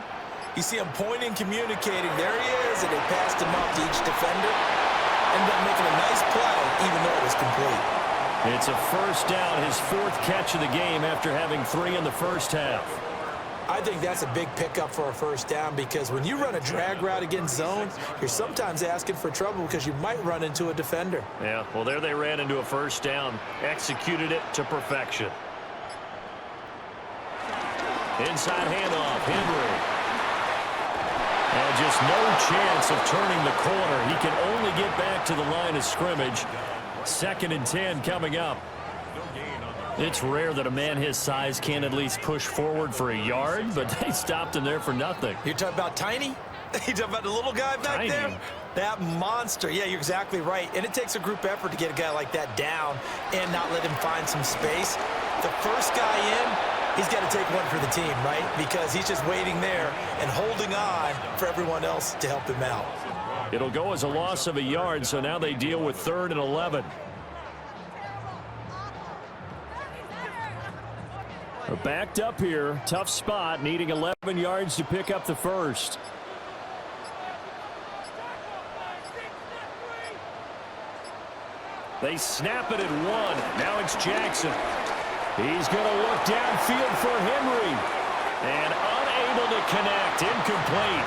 you see him pointing, communicating. There he is, and they passed him off to each defender. Ended up making a nice play, even though it was complete. It's a first down, his 4th catch of the game after having 3 in the first half. I think that's a big pickup for a first down because when you run a drag route against zone, you're sometimes asking for trouble because you might run into a defender. Yeah, well, there they ran into a first down, executed it to perfection. Inside handoff, Henry. And just no chance of turning the corner. He can only get back to the line of scrimmage. 2nd and 10 coming up. It's rare that a man his size can at least push forward for a yard, but they stopped him there for nothing. You're talking about Tiny? You talking about the little guy back there? That monster. Yeah, you're exactly right. And it takes a group effort to get a guy like that down and not let him find some space. The first guy in, he's got to take one for the team, right? Because he's just waiting there and holding on for everyone else to help him out. It'll go as a loss of a yard, so now they deal with 3rd and 11. They're backed up here. Tough spot, needing 11 yards to pick up the first. They snap it at 1. Now it's Jackson. He's going to look downfield for Henry. And unable to connect. Incomplete.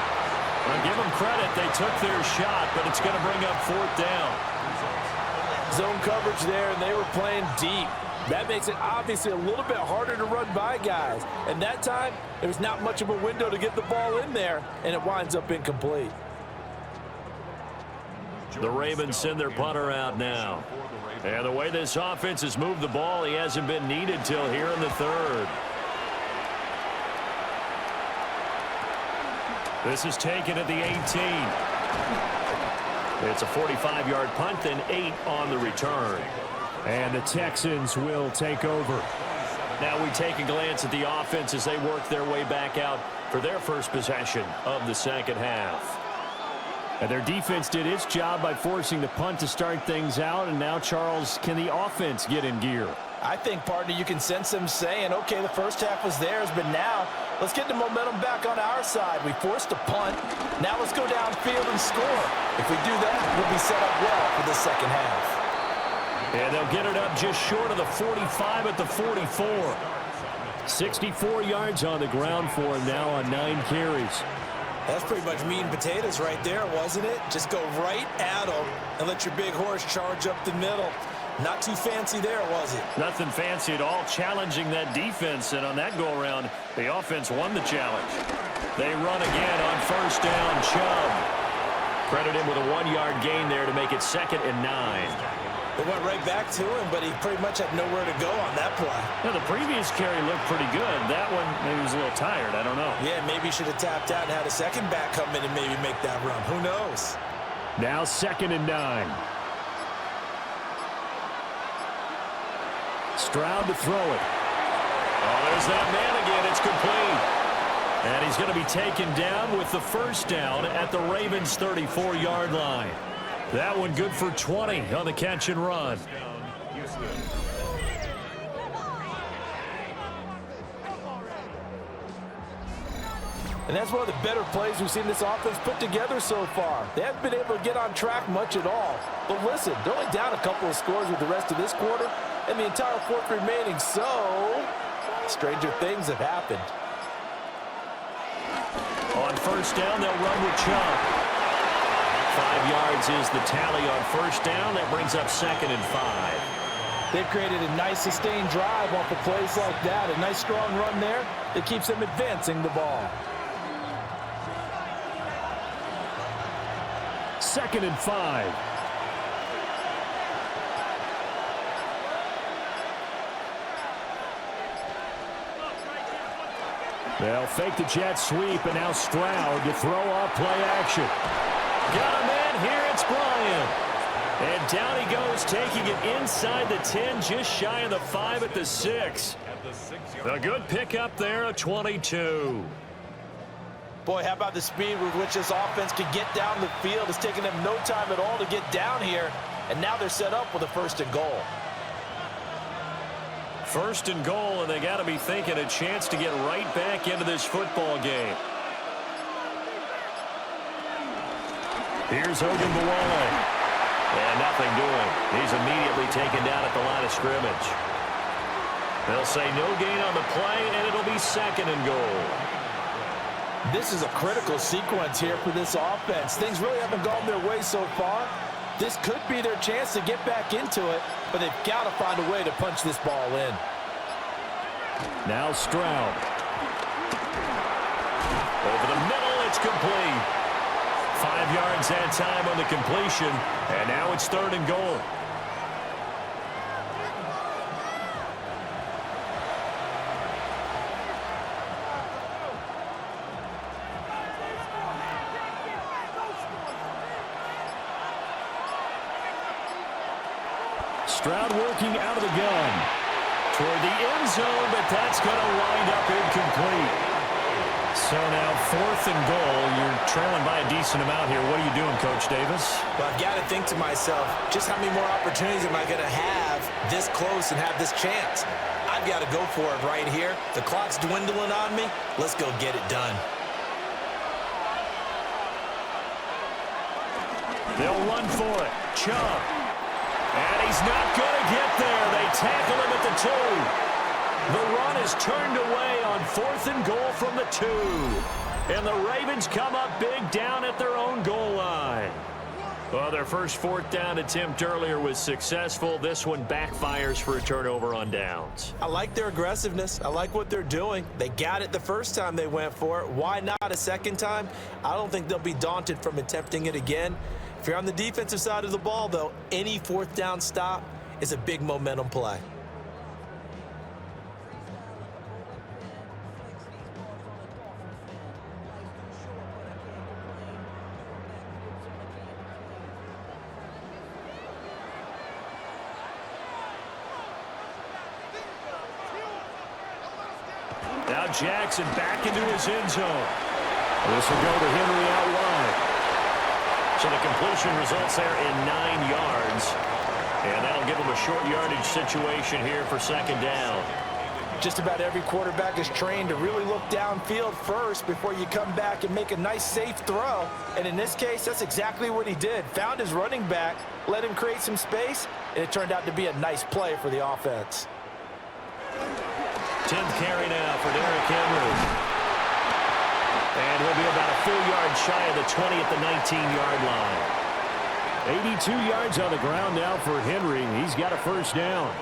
I'll give them credit. They took their shot, but it's going to bring up 4th down. Zone coverage there, and they were playing deep. That makes it obviously a little bit harder to run by guys. And that time, there was not much of a window to get the ball in there, and it winds up incomplete. The Ravens send their punter out now. And the way this offense has moved the ball, he hasn't been needed till here in the 3rd. This is taken at the 18. It's a 45-yard punt and 8 on the return. And the Texans will take over. Now we take a glance at the offense as they work their way back out for their first possession of the second half. And their defense did its job by forcing the punt to start things out. And now, Charles, can the offense get in gear? I think, partner, you can sense them saying, okay, the first half was theirs, but now let's get the momentum back on our side. We forced a punt. Now let's go downfield and score. If we do that, we'll be set up well for the second half. And they'll get it up just short of the 45 at the 44. 64 yards on the ground for him now on 9 carries. That's pretty much meat and potatoes right there, wasn't it? Just go right at them and let your big horse charge up the middle. Not too fancy there, was it? Nothing fancy at all, challenging that defense. And on that go-around, the offense won the challenge. They run again on first down, Chubb. Credit him with a 1-yard gain there to make it 2nd and 9. They went right back to him, but he pretty much had nowhere to go on that play. Yeah, the previous carry looked pretty good. That one, maybe he was a little tired. I don't know. Yeah, maybe he should have tapped out and had a second back come in and maybe make that run. Who knows? Now 2nd and 9. Stroud to throw it. Oh, there's that man again. It's complete. And he's going to be taken down with the first down at the Ravens' 34-yard line. That one good for 20 on the catch and run. And that's one of the better plays we've seen this offense put together so far. They haven't been able to get on track much at all. But listen, they're only down a couple of scores with the rest of this quarter and the entire 4th remaining. So, stranger things have happened. On first down, they'll run with Chubb. 5 yards is the tally on first down. That brings up 2nd and 5. They've created a nice sustained drive off of plays like that. A nice strong run there that keeps them advancing the ball. 2nd and 5. They'll fake the jet sweep, and now Stroud to throw off play action. Got a man here, it's Bryant. And down he goes, taking it inside the 10, just shy of the 5 at the 6. A good pickup there, a 22. Boy, how about the speed with which this offense could get down the field? It's taken them no time at all to get down here, and now they're set up with a 1st and goal. 1st and goal, and they got to be thinking a chance to get right back into this football game. Here's Ogunbowale. And nothing doing. He's immediately taken down at the line of scrimmage. They'll say no gain on the play, and it'll be 2nd and goal. This is a critical sequence here for this offense. Things really haven't gone their way so far. This could be their chance to get back into it, but they've got to find a way to punch this ball in. Now Stroud. Over the middle, it's complete. 5 yards that time on the completion, and now it's 3rd and goal. Stroud working out of the gun toward the end zone, but that's going to wind up incomplete. So now 4th and goal. You're trailing by a decent amount here. What are you doing, Coach Davis? Well, I've got to think to myself, just how many more opportunities am I going to have this close and have this chance? I've got to go for it right here. The clock's dwindling on me. Let's go get it done. They'll run for it. Chubb. And he's not going to get there. They tackle him at the 2. The run is turned away on 4th and goal from the 2. And the Ravens come up big down at their own goal line. Well, their first 4th down attempt earlier was successful. This one backfires for a turnover on downs. I like their aggressiveness. I like what they're doing. They got it the first time they went for it. Why not a second time? I don't think they'll be daunted from attempting it again. If you're on the defensive side of the ball, though, any 4th down stop is a big momentum play. Now Jackson back into his end zone. This will go to Henry out wide. So the completion results there in 9 yards. And that'll give him a short yardage situation here for 2nd down. Just about every quarterback is trained to really look downfield first before you come back and make a nice, safe throw. And in this case, that's exactly what he did. Found his running back, let him create some space, and it turned out to be a nice play for the offense. 10th carry now for Derrick Henry. And he'll be about a full yard shy of the 20 at the 19-yard line. 82 yards on the ground now for Henry. He's got a 1st down.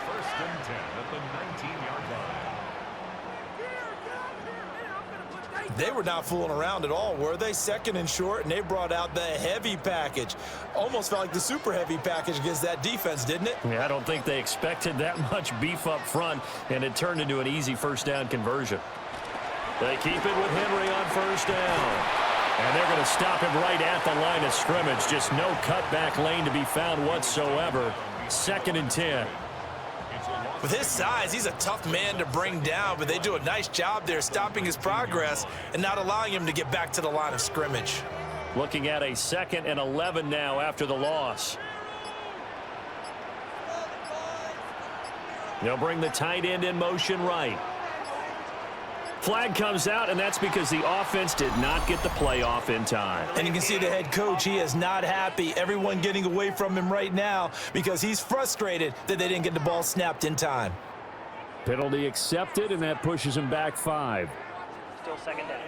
1st and 10 at the 19-yard line. They were not fooling around at all, were they? 2nd and short, and they brought out the heavy package. Almost felt like the super heavy package against that defense, didn't it? Yeah, I don't think they expected that much beef up front, and it turned into an easy 1st down conversion. They keep it with Henry on 1st down. And they're going to stop him right at the line of scrimmage. Just no cutback lane to be found whatsoever. 2nd and 10. With his size, he's a tough man to bring down, but they do a nice job there stopping his progress and not allowing him to get back to the line of scrimmage. Looking at a 2nd and 11 now after the loss. They'll bring the tight end in motion right. Flag comes out, and that's because the offense did not get the play off in time. And you can see the head coach, he is not happy. Everyone getting away from him right now because he's frustrated that they didn't get the ball snapped in time. Penalty accepted, and that pushes him back 5. Still 2nd down.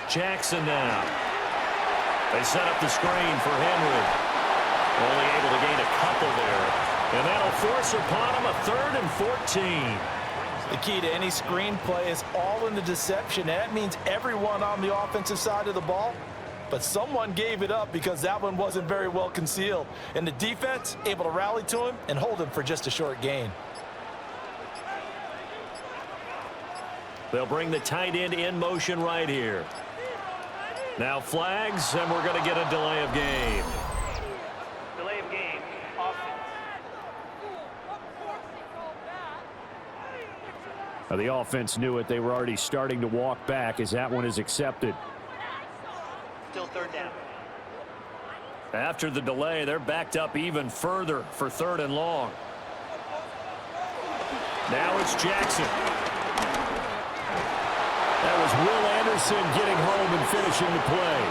Jackson now. They set up the screen for Henry. Only able to gain a couple there. And that'll force upon him a 3rd and 14. The key to any screen play is all in the deception. That means everyone on the offensive side of the ball. But someone gave it up because that one wasn't very well concealed. And the defense able to rally to him and hold him for just a short gain. They'll bring the tight end in motion right here. Now flags, and we're going to get a delay of game. Delay of game. Offense. The offense knew it. They were already starting to walk back as that one is accepted. Still third down. After the delay, they're backed up even further for 3rd and long. Now it's Jackson. That was Will Anderson getting home and finishing the play.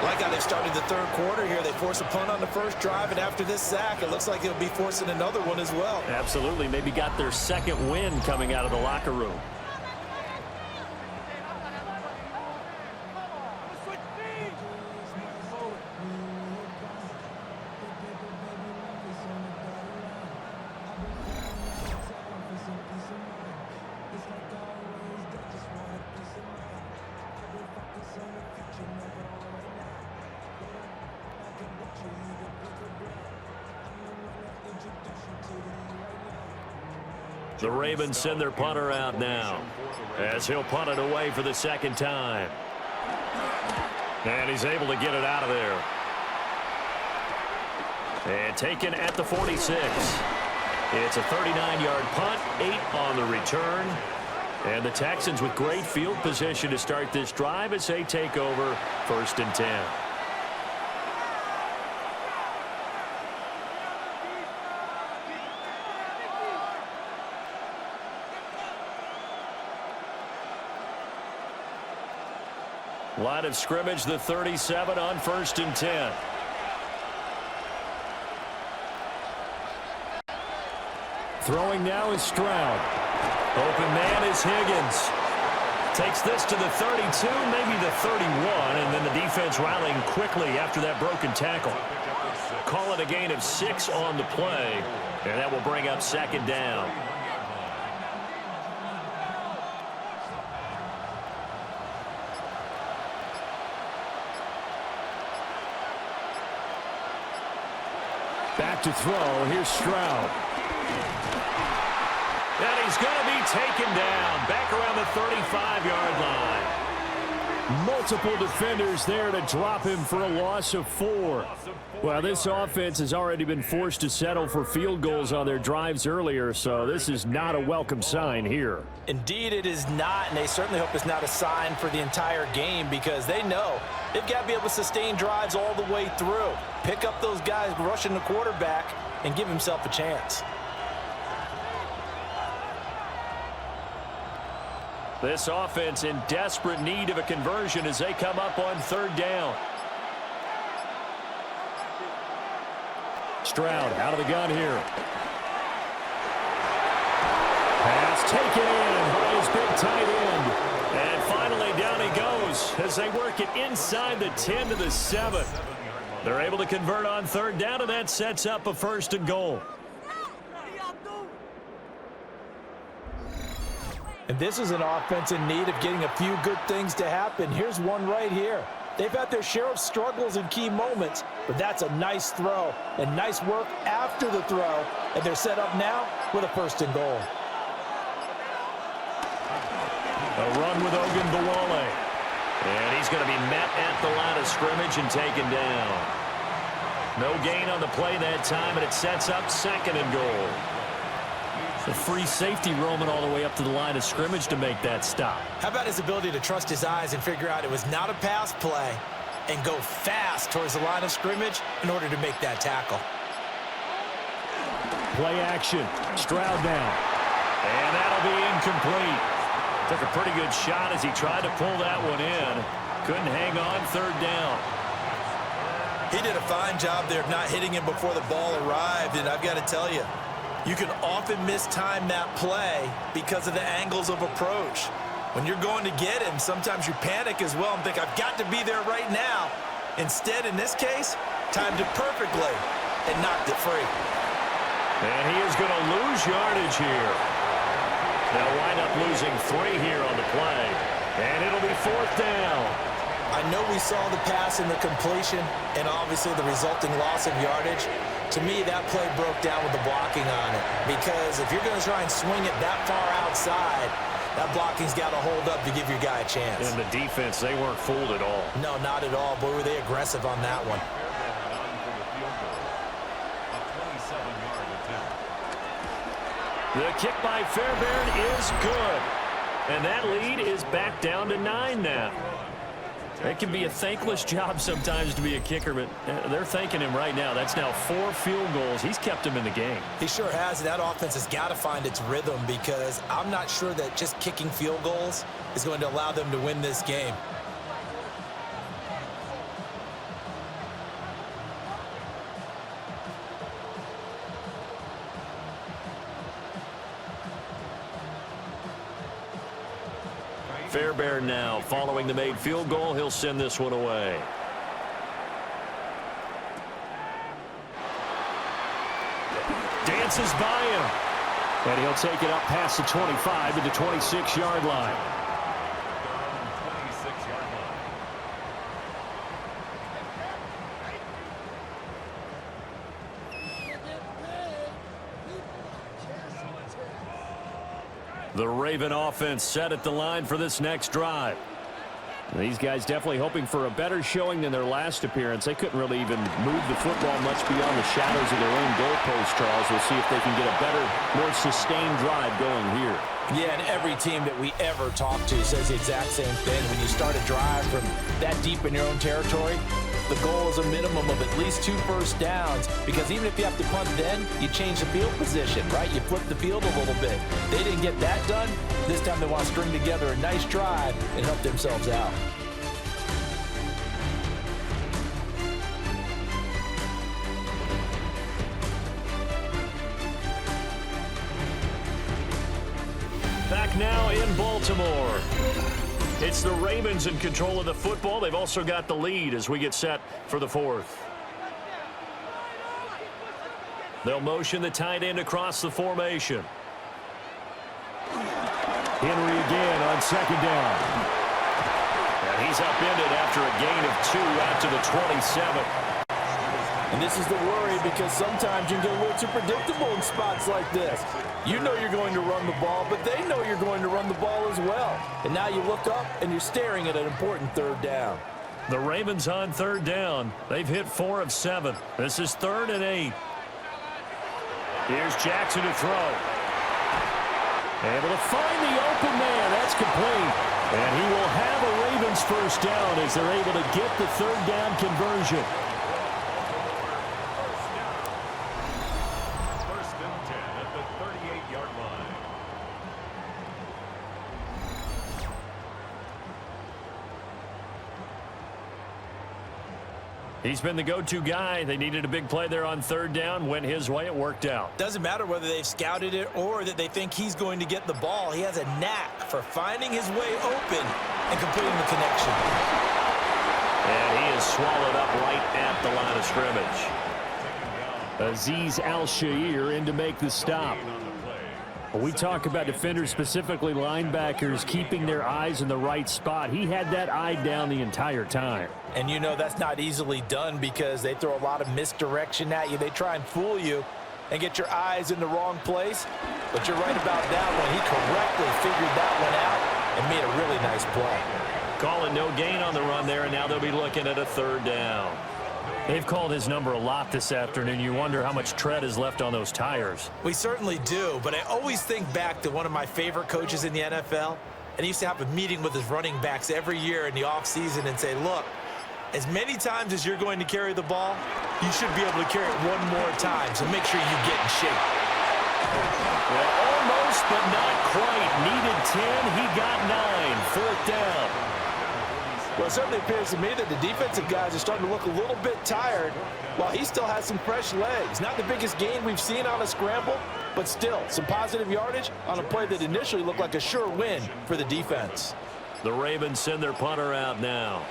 Like how they started the 3rd quarter here. They force a punt on the first drive, and after this sack, it looks like they'll be forcing another one as well. Absolutely. Maybe got their 2nd win coming out of the locker room. The Ravens send their punter out now as he'll punt it away for the 2nd time. And he's able to get it out of there. And taken at the 46. It's a 39-yard punt, 8 on the return. And the Texans with great field position to start this drive as they take over 1st and 10. Line of scrimmage, the 37 on 1st and 10. Throwing now is Stroud. Open man is Higgins. Takes this to the 32, maybe the 31, and then the defense rallying quickly after that broken tackle. Call it a gain of 6 on the play, and that will bring up 2nd down. Back to throw. Here's Stroud. And he's going to be taken down back around the 35-yard line. Multiple defenders there to drop him for a loss of 4. Well, this offense has already been forced to settle for field goals on their drives earlier, so this is not a welcome sign here. Indeed, it is not, and they certainly hope it's not a sign for the entire game because they know they've got to be able to sustain drives all the way through. Pick up those guys rushing the quarterback and give himself a chance. This offense in desperate need of a conversion as they come up on 3rd down. Stroud out of the gun here. Pass taken in by his big tight end. And finally down he goes as they work it inside the 10 to the 7. They're able to convert on 3rd down, and that sets up a 1st and goal. And this is an offense in need of getting a few good things to happen. Here's one right here. They've had their share of struggles in key moments, but that's a nice throw and nice work after the throw. And they're set up now with a 1st and goal. A run with Ogunbowale. And he's going to be met at the line of scrimmage and taken down. No gain on the play that time, and it sets up 2nd and goal. The free safety roaming all the way up to the line of scrimmage to make that stop. How about his ability to trust his eyes and figure out it was not a pass play and go fast towards the line of scrimmage in order to make that tackle. Play action. Stroud now. And that'll be incomplete. Took a pretty good shot as he tried to pull that one in. Couldn't hang on 3rd down. He did a fine job there of not hitting him before the ball arrived, and I've got to tell you, you can often mistime that play because of the angles of approach. When you're going to get him, sometimes you panic as well and think, I've got to be there right now. Instead, in this case, timed it perfectly and knocked it free. And he is going to lose yardage here. They'll wind up losing 3 here on the play. And it'll be 4th down. I know we saw the pass and the completion and obviously the resulting loss of yardage. To me, that play broke down with the blocking on it. Because if you're going to try and swing it that far outside, That blocking's got to hold up to give your guy a chance. And the defense, they weren't fooled at all. No, not at all. Boy, were they aggressive on that one. The kick by Fairbairn is good. And that lead is back down to 9 now. It can be a thankless job sometimes to be a kicker, but they're thanking him right now. That's now 4 field goals. He's kept them in the game. He sure has. That offense has got to find its rhythm because I'm not sure that just kicking field goals is going to allow them to win this game. Fairbairn now following the made field goal. He'll send this one away. Dances by him. And he'll take it up past the 25 to the 26-yard line. The Raven offense set at the line for this next drive. These guys definitely hoping for a better showing than their last appearance. They couldn't really even move the football much beyond the shadows of their own goalpost, Charles. We'll see if they can get a better, more sustained drive going here. Yeah, and every team that we ever talk to says the exact same thing. When you start a drive from that deep in your own territory, the goal is a minimum of at least 2 first downs, because even if you have to punt then, you change the field position, right? You flip the field a little bit. They didn't get that done. This time they want to string together a nice drive and help themselves out. Back now in Baltimore. It's the Ravens in control of the football. They've also got the lead as we get set for the 4th. They'll motion the tight end across the formation. Henry again on 2nd down. And he's upended after a gain of 2 out to the 27. And this is the worry, because sometimes you can get a little too predictable in spots like this. You know you're going to run the ball, but they know you're going to run the ball as well. And now you look up and you're staring at an important 3rd down. The Ravens on 3rd down. They've hit 4 of 7. This is 3rd and 8. Here's Jackson to throw. Able to find the open man. That's complete. And he will have a Ravens first down as they're able to get the 3rd down conversion. He's been the go-to guy. They needed a big play there on 3rd down. Went his way. It worked out. Doesn't matter whether they've scouted it or that they think he's going to get the ball. He has a knack for finding his way open and completing the connection. And he is swallowed up right at the line of scrimmage. Azeez Al-Shaair in to make the stop. We talk about defenders, specifically linebackers, keeping their eyes in the right spot. He had that eye down the entire time. And you know that's not easily done, because they throw a lot of misdirection at you. They try and fool you and get your eyes in the wrong place. But you're right about that one. He correctly figured that one out and made a really nice play. Calling no gain on the run there, and now they'll be looking at a 3rd down. They've called his number a lot this afternoon. You wonder how much tread is left on those tires. We certainly do, but I always think back to one of my favorite coaches in the NFL, and he used to have a meeting with his running backs every year in the offseason and say, look, as many times as you're going to carry the ball, you should be able to carry it one more time, so make sure you get in shape. Well, almost, but not quite. Needed 10, he got 9. 4th down. Well, it certainly appears to me that the defensive guys are starting to look a little bit tired, while he still has some fresh legs. Not the biggest gain we've seen on a scramble, but still some positive yardage on a play that initially looked like a sure win for the defense. The Ravens send their punter out now,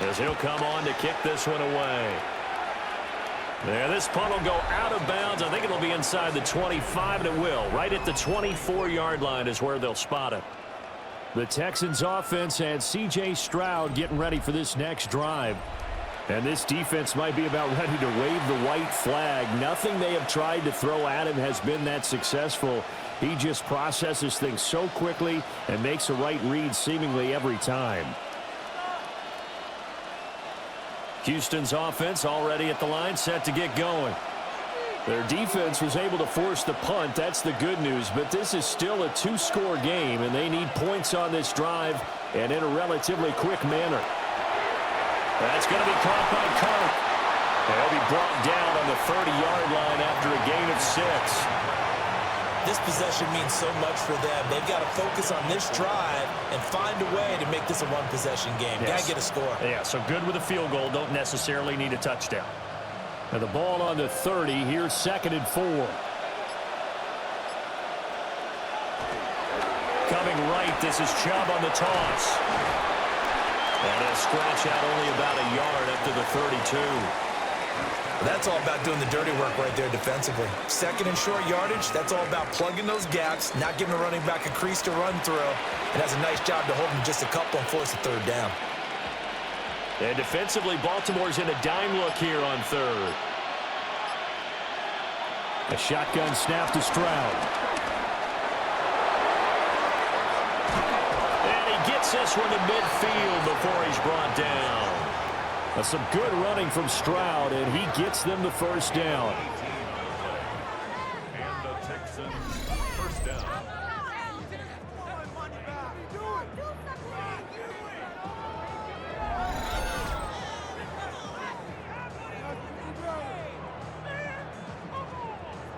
as he'll come on to kick this one away. There, this punt will go out of bounds. I think it'll be inside the 25, and it will. Right at the 24-yard line is where they'll spot it. The Texans offense and C.J. Stroud getting ready for this next drive. And this defense might be about ready to wave the white flag. Nothing they have tried to throw at him has been that successful. He just processes things so quickly and makes a right read seemingly every time. Houston's offense already at the line, set to get going. Their defense was able to force the punt. That's the good news, but this is still a two-score game, and they need points on this drive and in a relatively quick manner. That's going to be caught by Kirk. They'll be brought down on the 30-yard line after a gain of 6. This possession means so much for them. They've got to focus on this drive and find a way to make this a one-possession game. Got to get a score. Yeah, so good with a field goal. Don't necessarily need a touchdown. And the ball on the 30. Here's 2nd and 4. Coming right, this is Chubb on the toss. And he'll scratch out only about a yard up to the 32. That's all about doing the dirty work right there defensively. 2nd and short yardage, that's all about plugging those gaps, not giving a running back a crease to run through. It has a nice job to hold him just a couple and force a 3rd down. And defensively, Baltimore's in a dime look here on 3rd. A shotgun snap to Stroud. And he gets this one to midfield before he's brought down. Some good running from Stroud, and he gets them the 1st down. And the Texans first down.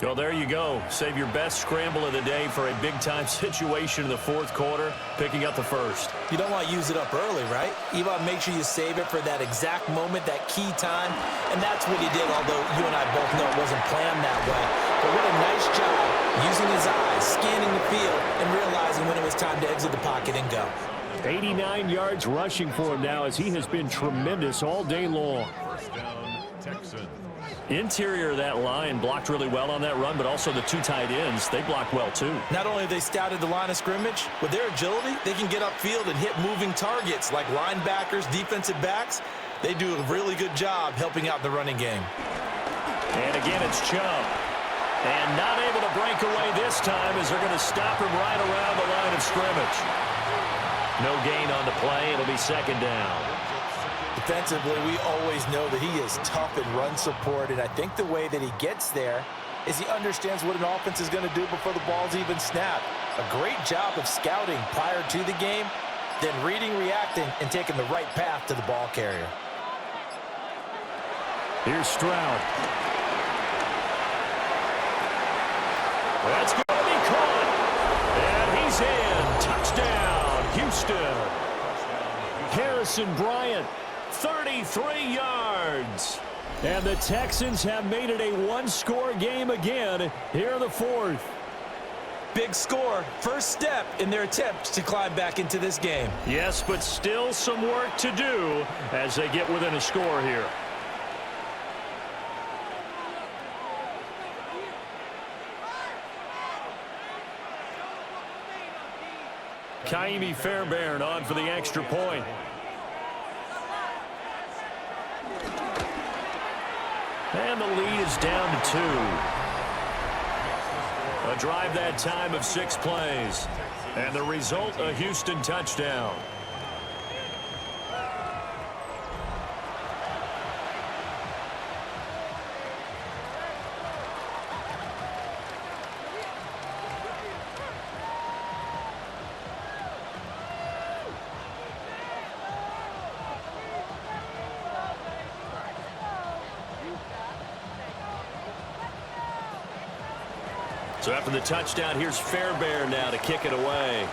Well, there you go. Save your best scramble of the day for a big-time situation in the 4th quarter, picking up the 1st. You don't want to use it up early, right? You want to make sure you save it for that exact moment, that key time, and that's what he did, although you and I both know it wasn't planned that way. But what a nice job using his eyes, scanning the field, and realizing when it was time to exit the pocket and go. 89 yards rushing for him now as he has been tremendous all day long. First down, Texans. Interior of that line blocked really well on that run, but also the 2 tight ends, they blocked well too. Not only have they scouted the line of scrimmage, with their agility, they can get upfield and hit moving targets like linebackers, defensive backs. They do a really good job helping out the running game. And again, it's Chubb. And not able to break away this time as they're going to stop him right around the line of scrimmage. No gain on the play. It'll be 2nd down. Defensively, we always know that he is tough in run support, and I think the way that he gets there is he understands what an offense is going to do before the ball's even snapped. A great job of scouting prior to the game, then reading, reacting, and taking the right path to the ball carrier. Here's Stroud. That's going to be caught. And he's in. Touchdown, Houston. Harrison Bryant, 33 yards. And the Texans have made it a one-score game again here in the 4th. Big score, first step in their attempt to climb back into this game. Yes, but still some work to do as they get within a score here. Kaimi Fairbairn on for the extra point. And the lead is down to 2. A drive that time of 6 plays. And the result, a Houston touchdown. So after the touchdown, here's Fairbairn now to kick it away.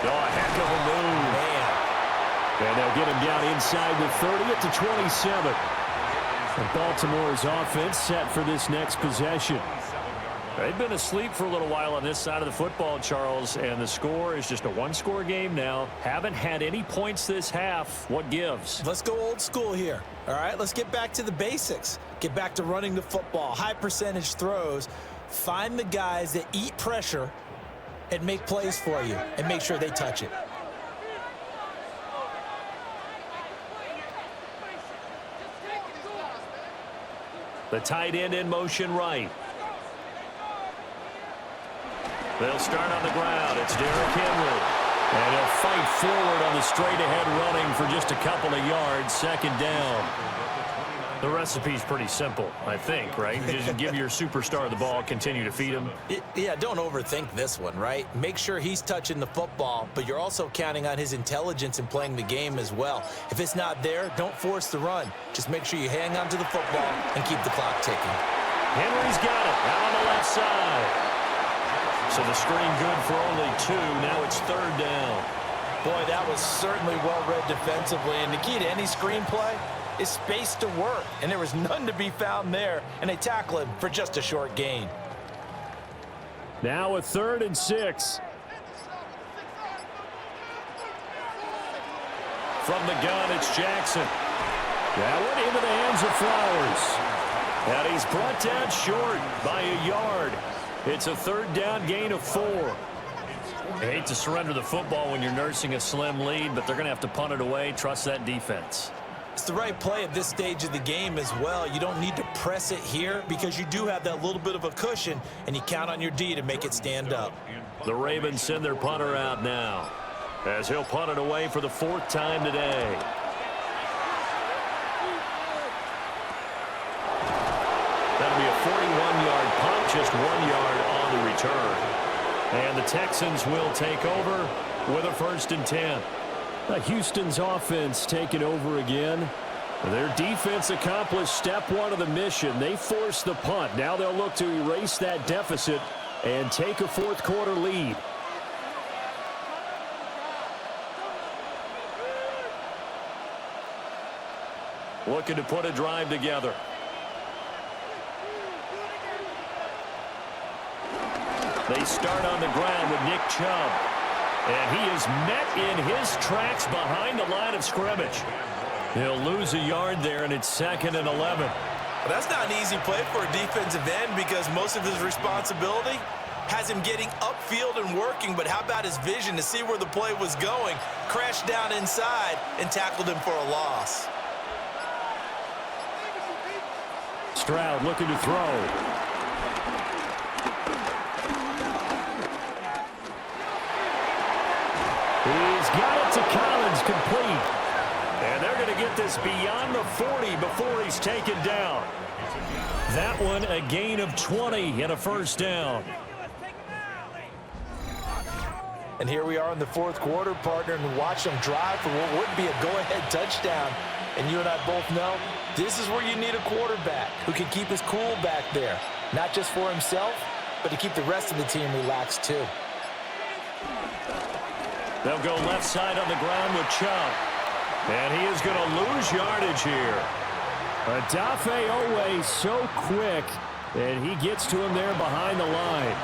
Oh, a heck of a move. Man. And they'll get him down inside the 30 at the 27. And Baltimore's offense set for this next possession. They've been asleep for a little while on this side of the football, Charles, and the score is just a one-score game now. Haven't had any points this half. What gives? Let's go old school here. All right, let's get back to the basics. Get back to running the football, high percentage throws. Find the guys that eat pressure and make plays for you and make sure they touch it. The tight end in motion right. They'll start on the ground. It's Derrick Henry. And he'll fight forward on the straight-ahead running for just a couple of yards. Second down. The recipe's pretty simple, I think, right? Just give your superstar the ball, continue to feed him. Yeah, don't overthink this one, right? Make sure he's touching the football, but you're also counting on his intelligence in playing the game as well. If it's not there, don't force the run. Just make sure you hang on to the football and keep the clock ticking. Henry's got it out on the left side. So the screen good for only 2. Now it's third down. Boy, that was certainly well-read defensively, and the key to any screen play is space to work, and there was none to be found there, and they tackle him for just a short gain. Now a 3rd and 6. From the gun, it's Jackson. That went into the hands of Flowers. And he's brought down short by a yard. It's a third down gain of 4. I hate to surrender the football when you're nursing a slim lead, but they're going to have to punt it away. Trust that defense. It's the right play at this stage of the game as well. You don't need to press it here because you do have that little bit of a cushion, and you count on your D to make it stand up. The Ravens send their punter out now as he'll punt it away for the 4th time today. That'll be a 41-yard punt, just 1 yard on the return. And the Texans will take over with a 1st and 10. Houston's offense taking over again. Their defense accomplished step 1 of the mission. They forced the punt. Now they'll look to erase that deficit and take a 4th quarter lead. Looking to put a drive together. They start on the ground with Nick Chubb. And he is met in his tracks behind the line of scrimmage. He'll lose a yard there, and it's 2nd and 11. Well, that's not an easy play for a defensive end because most of his responsibility has him getting upfield and working, but how about his vision to see where the play was going, crashed down inside, and tackled him for a loss. Stroud looking to throw. He's got it to Collins, complete. And they're going to get this beyond the 40 before he's taken down. That one a gain of 20 and a 1st down. And here we are in the 4th quarter, partner, and watch them drive for what would be a go-ahead touchdown. And you and I both know this is where you need a quarterback who can keep his cool back there, not just for himself, but to keep the rest of the team relaxed too. They'll go left side on the ground with Chubb. And he is going to lose yardage here. Odafe Owe so quick, and he gets to him there behind the line.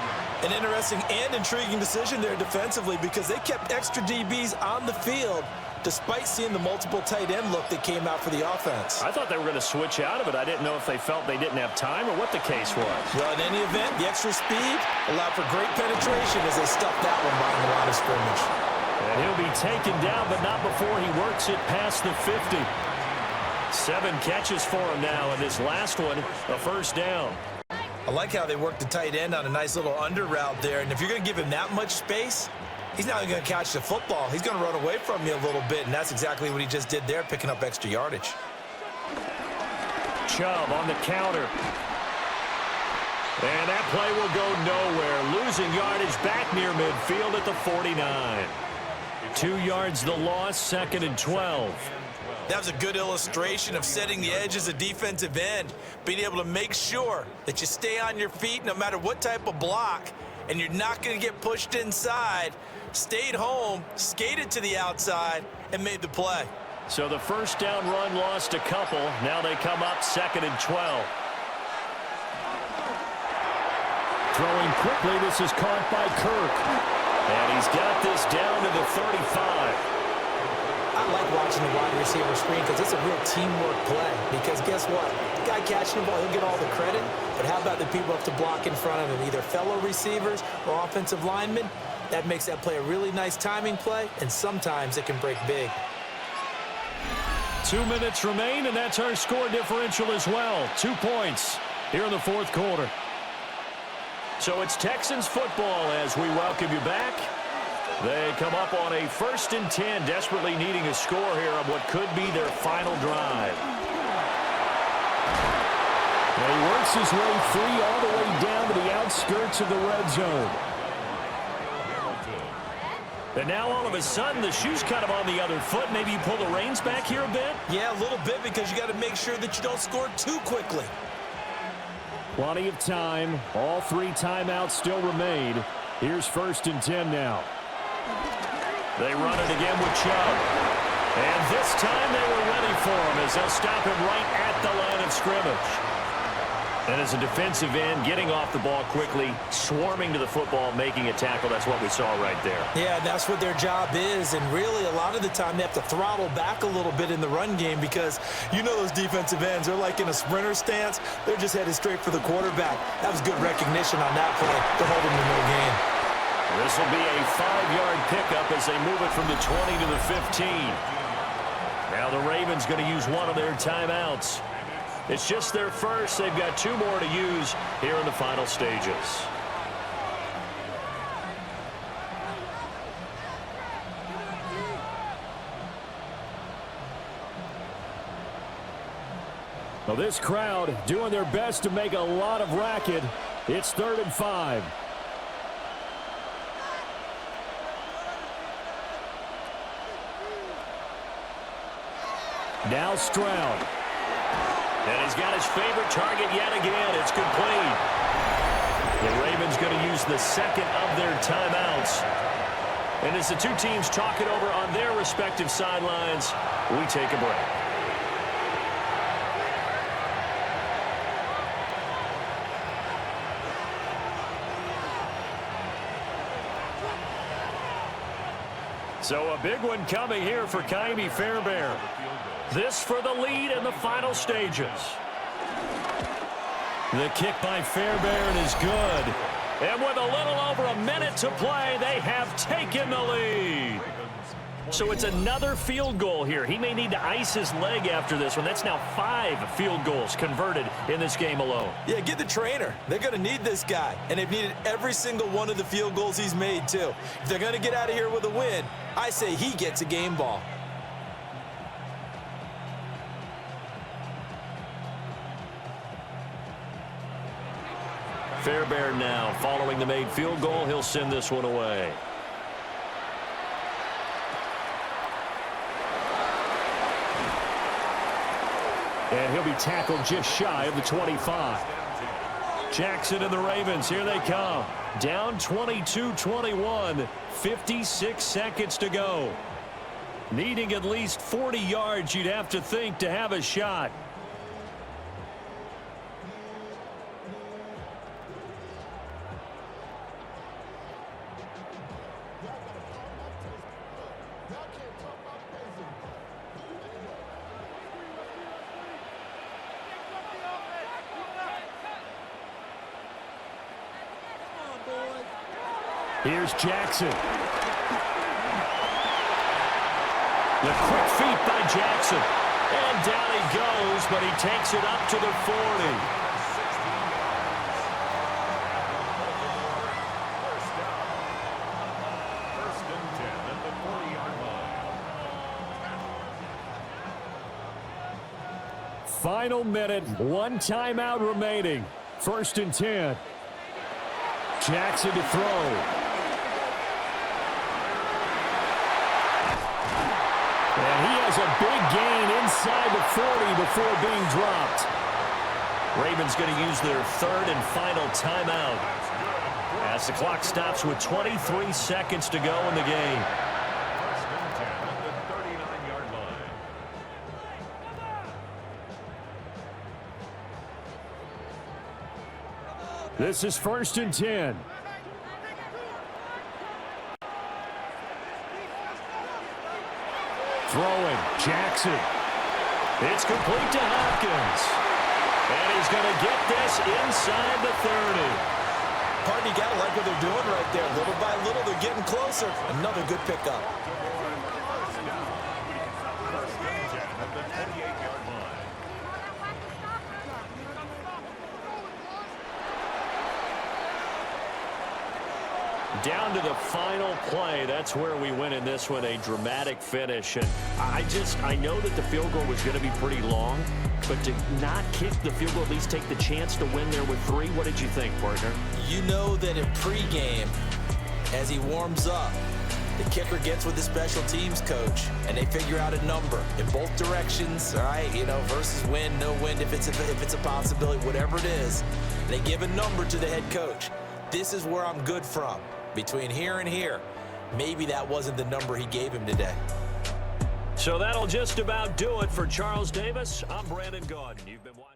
An interesting and intriguing decision there defensively because they kept extra DBs on the field despite seeing the multiple tight end look that came out for the offense. I thought they were going to switch out of it. I didn't know if they felt they didn't have time or what the case was. Well, in any event, the extra speed allowed for great penetration as they stuffed that one behind the line of scrimmage. And he'll be taken down, but not before he works it past the 50. 7 catches for him now, and this last one, a 1st down. I like how they worked the tight end on a nice little under route there, and if you're going to give him that much space, he's not going to catch the football. He's going to run away from you a little bit, and that's exactly what he just did there, picking up extra yardage. Chubb on the counter. And that play will go nowhere. Losing yardage back near midfield at the 49. 2 yards the loss, 2nd and 12. That was a good illustration of setting the edge as a defensive end, being able to make sure that you stay on your feet no matter what type of block, and you're not going to get pushed inside. Stayed home, skated to the outside, and made the play. So the 1st down run lost a couple. Now they come up 2nd and 12. Throwing quickly, this is caught by Kirk. And he's got this down to the 35. I like watching the wide receiver screen because it's a real teamwork play. Because guess what? The guy catching the ball, he'll get all the credit. But how about the people have to block in front of him, either fellow receivers or offensive linemen? That makes that play a really nice timing play, and sometimes it can break big. 2 minutes remain, and that's our score differential as well. 2 points here in the fourth quarter. So it's Texans football as we welcome you back. They come up on a 1st and 10, desperately needing a score here on what could be their final drive. And he works his way free all the way down to the outskirts of the red zone. And now all of a sudden the shoe's kind of on the other foot. Maybe you pull the reins back here a bit? Yeah, a little bit, because you got to make sure that you don't score too quickly. Plenty of time. All 3 timeouts still remain. Here's 1st and 10 now. They run it again with Chubb. And this time they were ready for him as they'll stop him right at the line of scrimmage. And as a defensive end, getting off the ball quickly, swarming to the football, making a tackle, that's what we saw right there. Yeah, that's what their job is, and really a lot of the time they have to throttle back a little bit in the run game because you know those defensive ends, they're like in a sprinter stance. They're just headed straight for the quarterback. That was good recognition on that play to hold him to no gain. This will be a 5-yard pickup as they move it from the 20 to the 15. Now the Ravens going to use one of their timeouts. It's just their first. They've got 2 more to use here in the final stages. Well, this crowd doing their best to make a lot of racket. It's 3rd and 5. Now Stroud. And he's got his favorite target yet again. It's complete. The Ravens going to use the 2nd of their timeouts. And as the 2 teams talk it over on their respective sidelines, we take a break. So a big one coming here for Ka'imi Fairbairn. This for the lead in the final stages. The kick by Fairbairn is good. And with a little over a minute to play, they have taken the lead. So it's another field goal here. He may need to ice his leg after this one. That's now 5 field goals converted in this game alone. Yeah, get the trainer. They're going to need this guy. And they've needed every single one of the field goals he's made, too. If they're going to get out of here with a win, I say he gets a game ball. Fairbairn now following the made field goal. He'll send this one away. And he'll be tackled just shy of the 25. Jackson and the Ravens, here they come. Down 22-21, 56 seconds to go. Needing at least 40 yards, you'd have to think, to have a shot. Here's Jackson. The quick feet by Jackson. And down he goes, but he takes it up to the 40. First and 10 at the 40-yard line. Final minute, 1 timeout remaining. 1st and 10. Jackson to throw. And he has a big gain inside the 40 before being dropped. Ravens going to use their 3rd and final timeout as the clock stops with 23 seconds to go in the game. First and 10 at the 39-yard line. This is 1st and 10. Throwing, Jackson. It's complete to Hopkins. And he's going to get this inside the 30. Partner, you got to like what they're doing right there. Little by little, they're getting closer. Another good pickup. First and 10 at the down to the final play. That's where we win in this one, a dramatic finish. And I know that the field goal was going to be pretty long, but to not kick the field goal, at least take the chance to win there with 3, what did you think, partner? You know that in pregame, as he warms up, the kicker gets with the special teams coach, and they figure out a number in both directions, all right, versus win, no win, if it's a possibility, whatever it is. They give a number to the head coach. This is where I'm good from. Between here and here, maybe that wasn't the number he gave him today. So that'll just about do it for Charles Davis. I'm Brandon Gaudin. You've been watching.